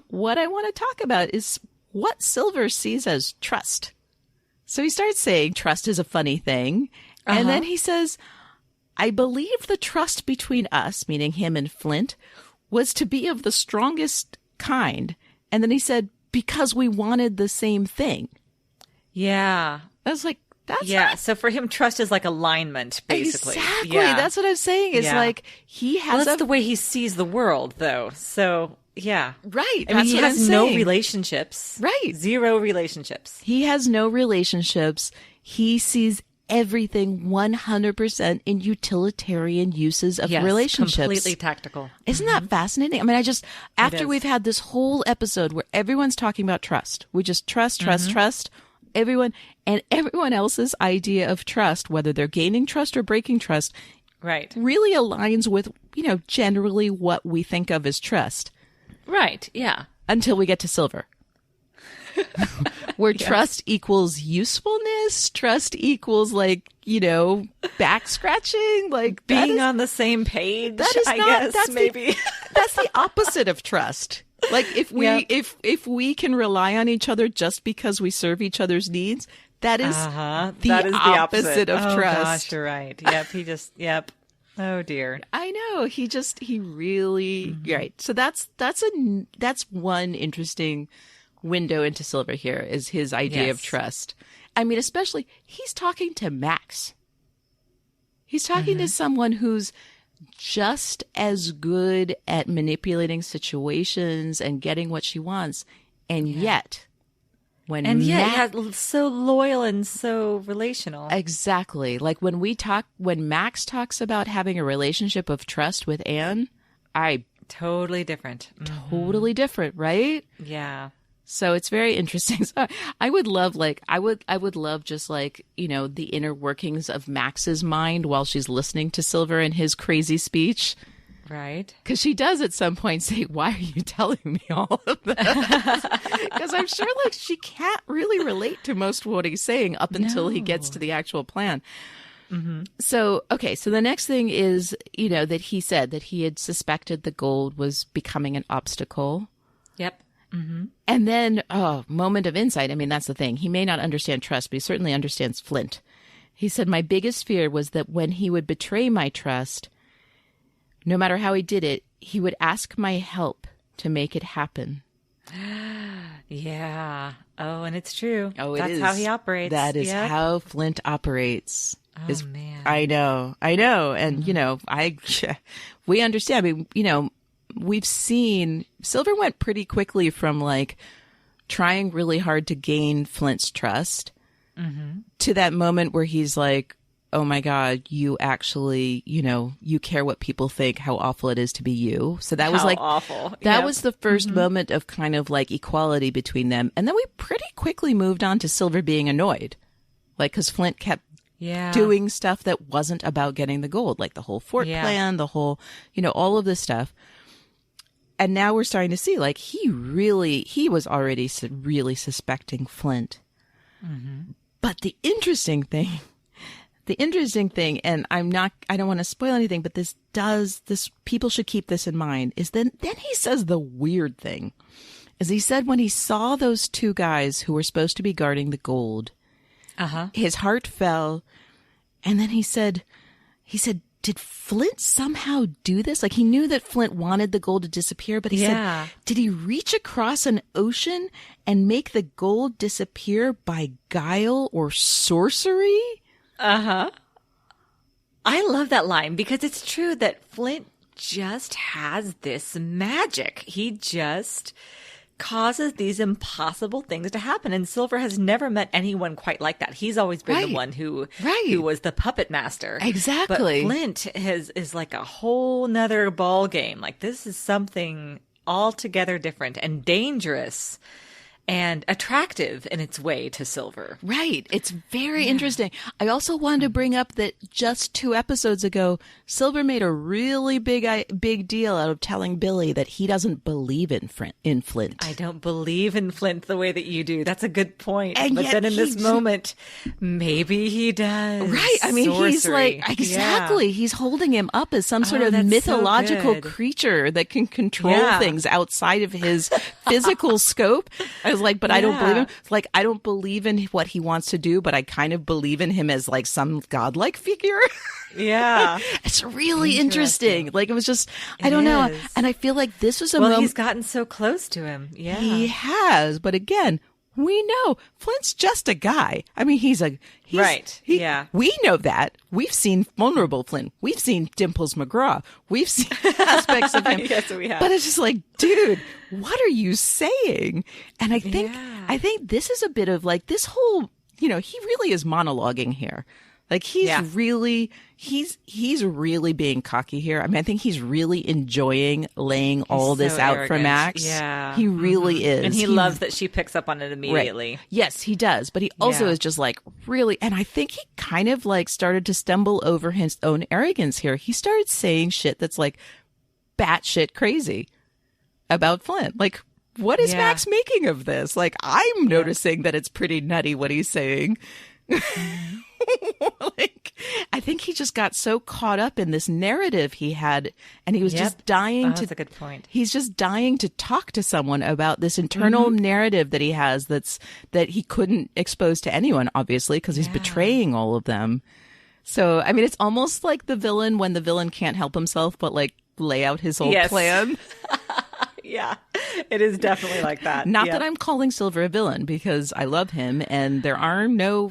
What I want to talk about is what Silver sees as trust. So he starts saying trust is a funny thing. And then he says, I believe the trust between us, meaning him and Flint, was to be of the strongest kind. And then he said, because we wanted the same thing. Yeah. I was like, that's So for him, trust is like alignment, basically. Exactly. Yeah. That's what I'm saying. It's like he has that's the way he sees the world, though. So, yeah. Right. I mean, he has no relationships. Right. 0 relationships. He has no relationships. He sees everything 100% in utilitarian uses of relationships. Completely tactical. Isn't that fascinating? I mean, after we've had this whole episode where everyone's talking about trust, we just trust. Everyone else's idea of trust, whether they're gaining trust or breaking trust, really aligns with, generally what we think of as trust. Right. Yeah. Until we get to Silver. Where trust equals usefulness, trust equals back scratching, being on the same page. That is maybe. That's the opposite of trust. Like if we can rely on each other just because we serve each other's needs, that is the opposite of trust. Gosh, you're right. Yep. Oh dear. I know. He really, right. So that's one interesting window into Silver here is his idea of trust. I mean, especially he's talking to Max. He's talking to someone who's just as good at manipulating situations and getting what she wants. And yet, so loyal and so relational. Exactly. Like when Max talks about having a relationship of trust with Anne, totally different. Totally different, right? Yeah. So it's very interesting. So I would love just like, you know, the inner workings of Max's mind while she's listening to Silver and his crazy speech. Right. Because she does at some point say, why are you telling me all of this? Because I'm sure like she can't really relate to most of what he's saying up until he gets to the actual plan. So, okay. So the next thing is, you know, that he said that he had suspected the gold was becoming an obstacle. Yep. And then, moment of insight. I mean, that's the thing. He may not understand trust, but he certainly understands Flint. He said, my biggest fear was that when he would betray my trust, no matter how he did it, he would ask my help to make it happen. Yeah. Oh, and it's true. Oh, That's how he operates. That is how Flint operates. Oh, man. I know. And, you know, we understand. I mean, you know, we've seen Silver went pretty quickly from like trying really hard to gain Flint's trust to that moment where he's like, oh my God, you actually, you know, you care what people think, how awful it is to be you. So that was like awful. That was the first moment of kind of like equality between them. And then we pretty quickly moved on to Silver being annoyed. Like, because Flint kept doing stuff that wasn't about getting the gold, like the whole fort plan, the whole, you know, all of this stuff. And now we're starting to see, like, he was already really suspecting Flint. But the interesting thing, and I don't want to spoil anything, but this people should keep this in mind, is then he says the weird thing. Is he said when he saw those two guys who were supposed to be guarding the gold, his heart fell, and then he said, did Flint somehow do this? Like, he knew that Flint wanted the gold to disappear, but he said, did he reach across an ocean and make the gold disappear by guile or sorcery? I love that line because it's true that Flint just has this magic. He just causes these impossible things to happen. And Silver has never met anyone quite like that. He's always been the one who was the puppet master. Exactly. But Flint is like a whole nother ball game. Like, this is something altogether different and dangerous and attractive in its way to Silver. Right. It's very interesting. I also wanted to bring up that just 2 episodes ago, Silver made a really big deal out of telling Billy that he doesn't believe in Flint. I don't believe in Flint the way that you do. That's a good point. And but then in this moment, maybe he does. Right. I mean, he's like, exactly. He's holding him up as some sort of mythological creature that can control things outside of his physical scope. I was like, but I don't believe him. Like, I don't believe in what he wants to do, but I kind of believe in him as like some godlike figure. Yeah. It's really interesting. Like, it was just, I don't know. And I feel like this was a moment. Well, he's gotten so close to him. Yeah. He has. But again, we know Flint's just a guy. I mean, he's right. We know that. We've seen vulnerable Flint. We've seen Dimples McGraw. We've seen aspects of him. Yes, we have. But it's just like, dude, what are you saying? And I think this is a bit of like this whole, you know, he really is monologuing here. Like, he's really being cocky here. I mean, I think he's really enjoying laying all this out arrogant. For Max. Yeah. He really is. And he loves that she picks up on it immediately. Right. Yes, he does. But he also is just like really, and I think he kind of like started to stumble over his own arrogance here. He started saying shit that's like batshit crazy about Flint. Like, what is Max making of this? Like, I'm noticing that it's pretty nutty what he's saying. Like, I think he just got so caught up in this narrative he had, and he was just dying to. That's a good point. He's just dying to talk to someone about this internal narrative that he has that he couldn't expose to anyone, obviously, because he's betraying all of them. So, I mean, it's almost like the villain when the villain can't help himself, but like lay out his whole plan. Yeah, it is definitely like that. Not that I'm calling Silver a villain, because I love him and there are no,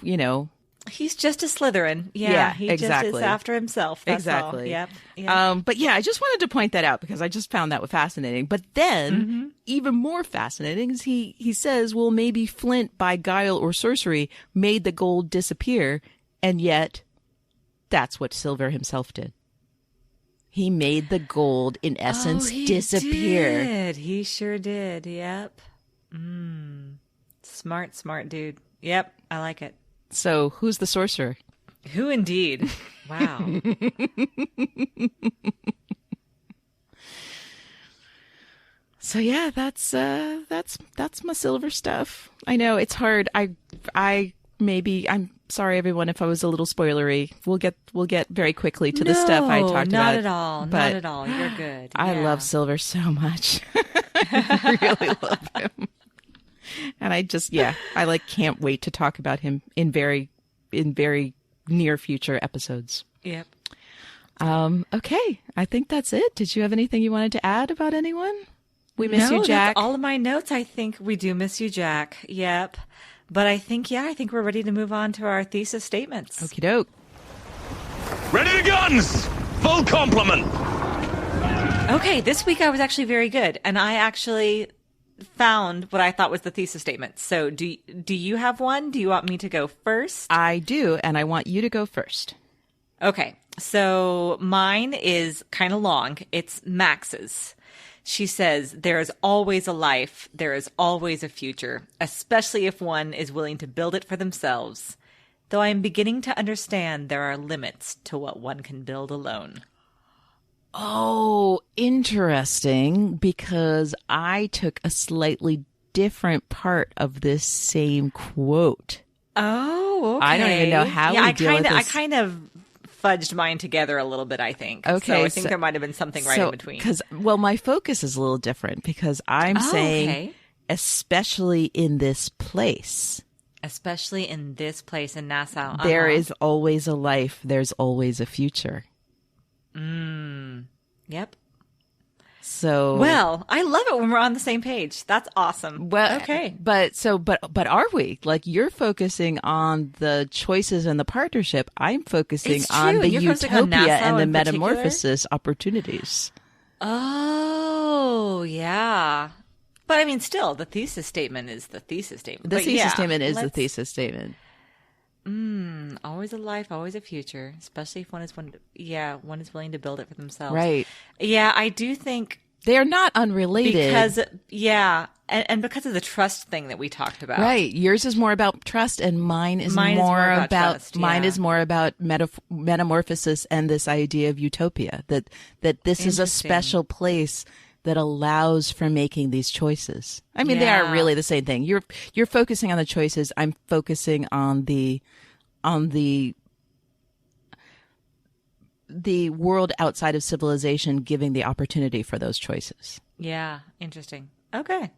He's just a Slytherin. Yeah, he exactly. just is after himself. That's exactly. all. Yep. But yeah, I just wanted to point that out because I just found that fascinating. But then, even more fascinating is he says, well, maybe Flint, by guile or sorcery, made the gold disappear, and yet that's what Silver himself did. He made the gold, in essence, disappear. Did. He sure did. Yep. Smart dude. Yep, I like it. So, who's the sorcerer? Who indeed? Wow. So yeah, that's my Silver stuff. I know it's hard. I'm sorry everyone if I was a little spoilery. We'll get very quickly to the stuff I talked about. Not at all. Not at all. You're good. I love Silver so much. I really love him. And I like can't wait to talk about him in very near future episodes. Yep. Okay, I think that's it. Did you have anything you wanted to add about anyone? We miss you, Jack. That's all of my notes. I think we do miss you, Jack. Yep. But I think we're ready to move on to our thesis statements. Okie doke. Ready to guns! Full complement! Okay, this week I was actually very good, and I actually found what I thought was the thesis statement. So do you have one? Do you want me to go first? I do, and I want you to go first. Okay, so mine is kind of long. It's Max's. She says, there is always a life, there is always a future, especially if one is willing to build it for themselves. Though I am beginning to understand there are limits to what one can build alone. Oh, interesting, because I took a slightly different part of this same quote. Oh, okay. I don't even know how we deal with this. I kind of fudged mine together a little bit, I think. Okay. So I think there might have been something right in between. My focus is a little different because I'm saying, especially in this place. Especially in this place in Nassau. There is always a life. There's always a future. Yep. So well, I love it when we're on the same page. That's awesome. Well, okay. But are we? Like, you're focusing on the choices and the partnership. I'm focusing on the utopia and the metamorphosis opportunities. Oh, yeah. But I mean, still, the thesis statement is the thesis statement. The thesis statement is the thesis statement. Always a life, always a future, especially if one is willing to build it for themselves. Right. Yeah, I do think they are not unrelated. Because and because of the trust thing that we talked about. Right. Yours is more about trust and mine is more about trust, mine is more about metamorphosis and this idea of utopia, that this is a special place that allows for making these choices. I mean, they are really the same thing. You're focusing on the choices. I'm focusing on the world outside of civilization giving the opportunity for those choices. Yeah, interesting. Okay.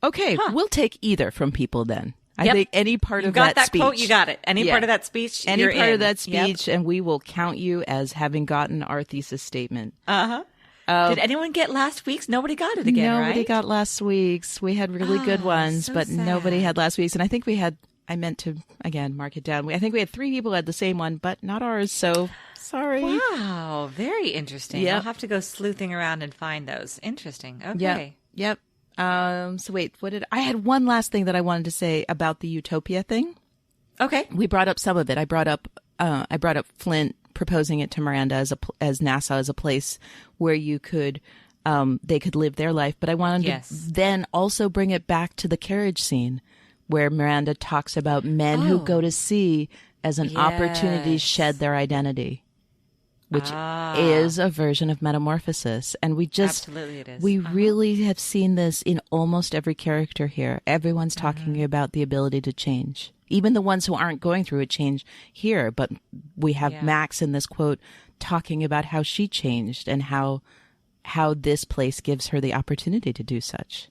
We'll take either from people then. I think any part of that speech. Quote, you got it. Any part of that speech, any part of that speech, and we will count you as having gotten our thesis statement. Did anyone get last week's? Nobody got it again, right? Nobody got last week's. We had really good ones, but nobody had last week's. And I think I meant to, again, mark it down. I think we had 3 people who had the same one, but not ours, so sorry. Wow, very interesting. I'll have to go sleuthing around and find those. Interesting. Okay. Yep. So wait, I had one last thing that I wanted to say about the utopia thing. Okay. We brought up some of it. I brought up Flint proposing it to Miranda as Nassau as a place where you could, they could live their life. But I wanted to then also bring it back to the carriage scene where Miranda talks about men who go to sea as an opportunity to shed their identity, which is a version of metamorphosis. And we just, absolutely it is. We really have seen this in almost every character here. Everyone's talking about the ability to change. Even the ones who aren't going through a change here, but we have Max in this quote talking about how she changed and how this place gives her the opportunity to do such.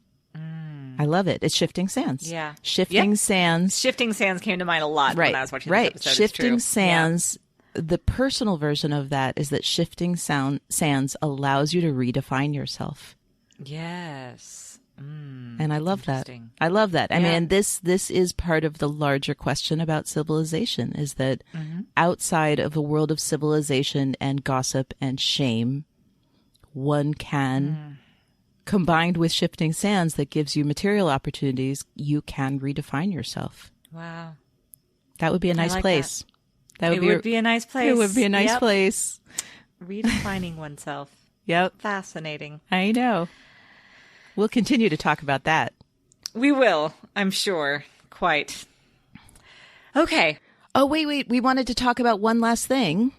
I love it. It's Shifting Sands. Yeah. Shifting Sands. Shifting Sands came to mind a lot when I was watching this episode. Shifting Sands the personal version of that is that shifting sands allows you to redefine yourself. Yes. And I love that. I love that. I mean, this is part of the larger question about civilization, is that outside of a world of civilization and gossip and shame, one can, combined with shifting sands that gives you material opportunities, you can redefine yourself. Wow. That would be a nice place. That would be a nice place. It would be a nice place. Redefining oneself. Yep. Fascinating. I know. We'll continue to talk about that. We will, I'm sure. Quite. Okay. Oh, wait. We wanted to talk about one last thing.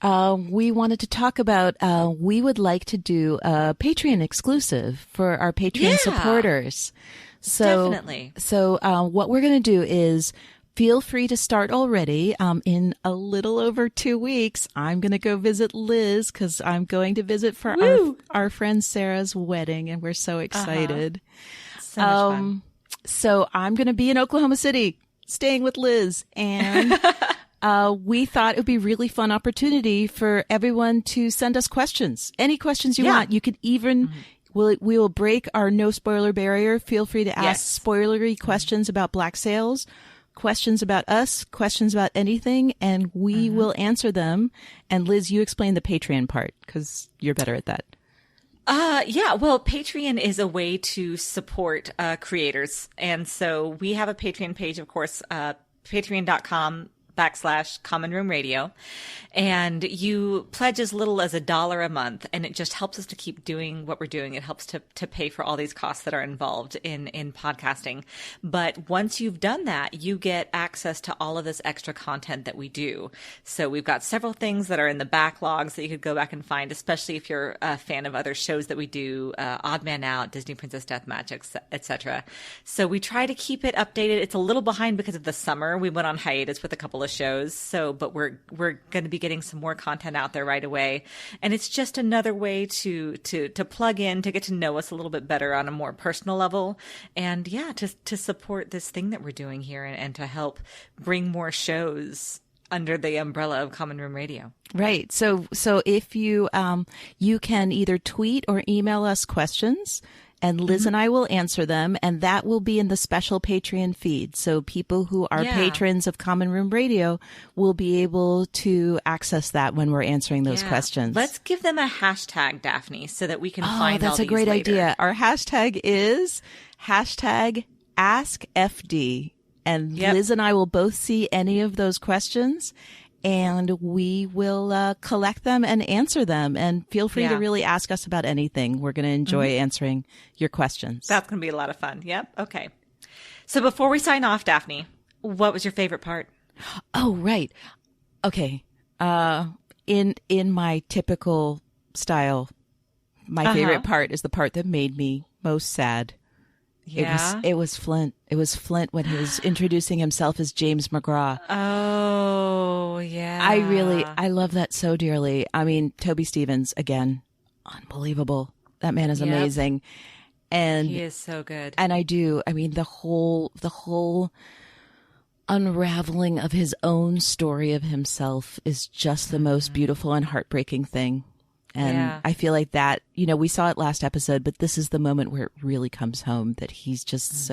We wanted to talk about, we would like to do a Patreon exclusive for our Patreon supporters. So, definitely. So, what we're going to do is feel free to start already. In a little over 2 weeks, I'm going to go visit Liz because I'm going to visit for our friend Sarah's wedding, and we're so excited. So much fun. So I'm going to be in Oklahoma City, staying with Liz, and we thought it would be a really fun opportunity for everyone to send us questions. Any questions you want. You could even... We will break our no spoiler barrier. Feel free to ask spoilery questions about Black Sails, questions about us, questions about anything, and we will answer them. And Liz, you explain the Patreon part because you're better at that. Well, Patreon is a way to support creators. And so we have a Patreon page, of course, patreon.com/Common Room Radio. And you pledge as little as $1 a month, and it just helps us to keep doing what we're doing. It helps to pay for all these costs that are involved in podcasting. But once you've done that, you get access to all of this extra content that we do. So we've got several things that are in the backlogs that you could go back and find, especially if you're a fan of other shows that we do, Odd Man Out, Disney Princess Deathmatch, etc. So we try to keep it updated. It's a little behind because of the summer. We went on hiatus with a couple of shows. So, but we're going to be getting some more content out there right away. And it's just another way to plug in, to get to know us a little bit better on a more personal level. And to support this thing that we're doing here and to help bring more shows under the umbrella of Common Room Radio. Right. So if you, you can either tweet or email us questions, and Liz and I will answer them, and that will be in the special Patreon feed. So people who are patrons of Common Room Radio will be able to access that when we're answering those questions. Let's give them a hashtag, Daphne, so that we can find all these that's a great later. idea. Our hashtag is #AskFD. And Liz and I will both see any of those questions, and we will collect them and answer them. And feel free to really ask us about anything. We're going to enjoy answering your questions. That's going to be a lot of fun. Yep. Okay. So before we sign off, Daphne, what was your favorite part? Oh, right. Okay. In my typical style, my favorite part is the part that made me most sad. Yeah. It was Flint. It was Flint when he was introducing himself as James McGraw. Oh, yeah. I love that so dearly. I mean, Toby Stephens, again, unbelievable. That man is amazing. And he is so good. And I mean, the whole unraveling of his own story of himself is just the most beautiful and heartbreaking thing. And I feel like that, we saw it last episode, but this is the moment where it really comes home that he's just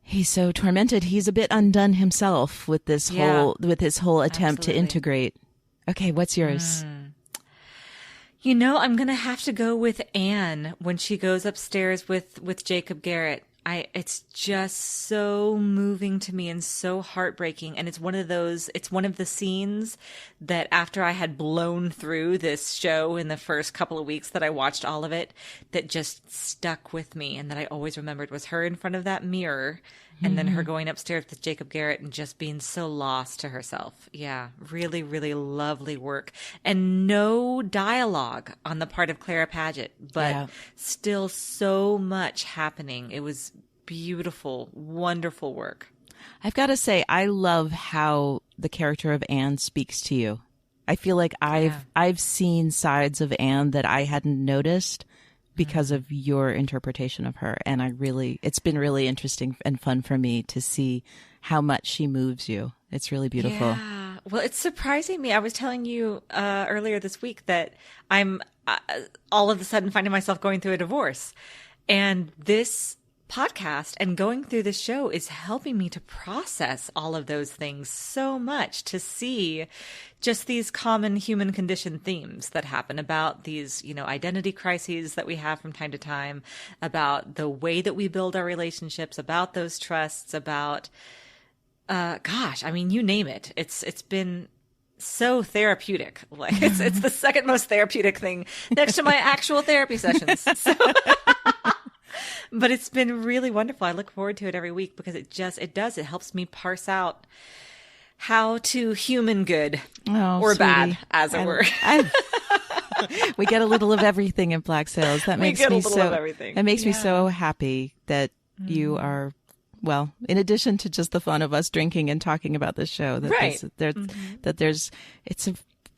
he's so tormented. He's a bit undone himself with this whole attempt to integrate. Okay, what's yours? I'm going to have to go with Anne when she goes upstairs with Jacob Garrett. It's just so moving to me and so heartbreaking. And it's one of the scenes that after I had blown through this show in the first couple of weeks that I watched all of it, that just stuck with me and that I always remembered was her in front of that mirror and then her going upstairs with Jacob Garrett and just being so lost to herself. Yeah, really, really lovely work. And no dialogue on the part of Clara Paget, but still so much happening. It was beautiful, wonderful work. I've got to say, I love how the character of Anne speaks to you. I feel like I've seen sides of Anne that I hadn't noticed because of your interpretation of her. And it's been really interesting and fun for me to see how much she moves you. It's really beautiful. Yeah. Well, it's surprising me. I was telling you earlier this week that I'm all of a sudden finding myself going through a divorce. And this podcast and going through this show is helping me to process all of those things so much, to see just these common human condition themes that happen about these, identity crises that we have from time to time, about the way that we build our relationships, about those trusts, about, you name it. It's been so therapeutic. Like it's the second most therapeutic thing next to my actual therapy sessions. So. But it's been really wonderful. I look forward to it every week because it helps me parse out how to human good or sweetie. Bad, as it were. We get a little of everything in Black Sails. That makes me me so happy that you are, well, in addition to just the fun of us drinking and talking about this show, that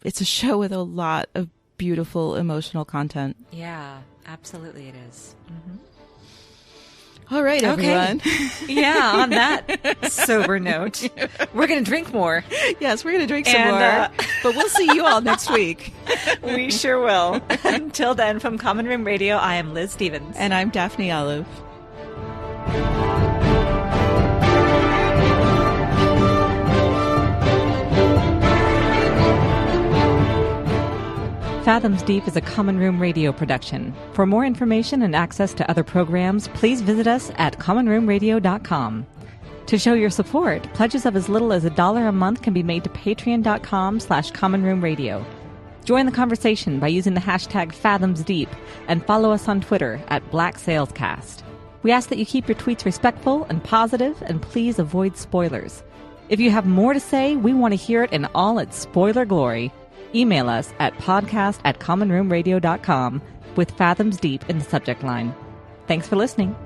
it's a show with a lot of beautiful emotional content. Yeah, absolutely it is. Mm-hmm. All right, everyone. Okay. Yeah, on that sober note, we're going to drink more. Yes, we're going to drink some more. But we'll see you all next week. We sure will. Until then, from Common Room Radio, I am Liz Stevens. And I'm Daphne Olive. Fathoms Deep is a Common Room Radio production. For more information and access to other programs, please visit us at commonroomradio.com. To show your support, pledges of as little as $1 a month can be made to patreon.com/commonroomradio. Join the conversation by using the hashtag #Fathoms Deep and follow us on Twitter at Black Salescast. We ask that you keep your tweets respectful and positive, and please avoid spoilers. If you have more to say, we want to hear it in all its spoiler glory. Email us at podcast@commonroomradio.com with Fathoms Deep in the subject line. Thanks for listening.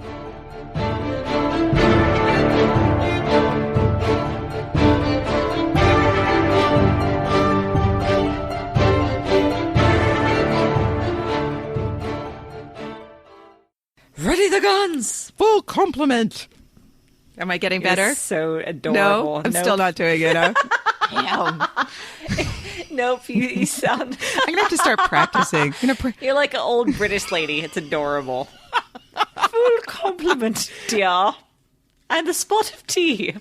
Ready the guns! Full complement! Am I getting better? You're so adorable. No, I'm still not doing it. Damn. Nope, you sound... I'm going to have to start practicing. You're like an old British lady. It's adorable. Full compliment, dear. And a spot of tea.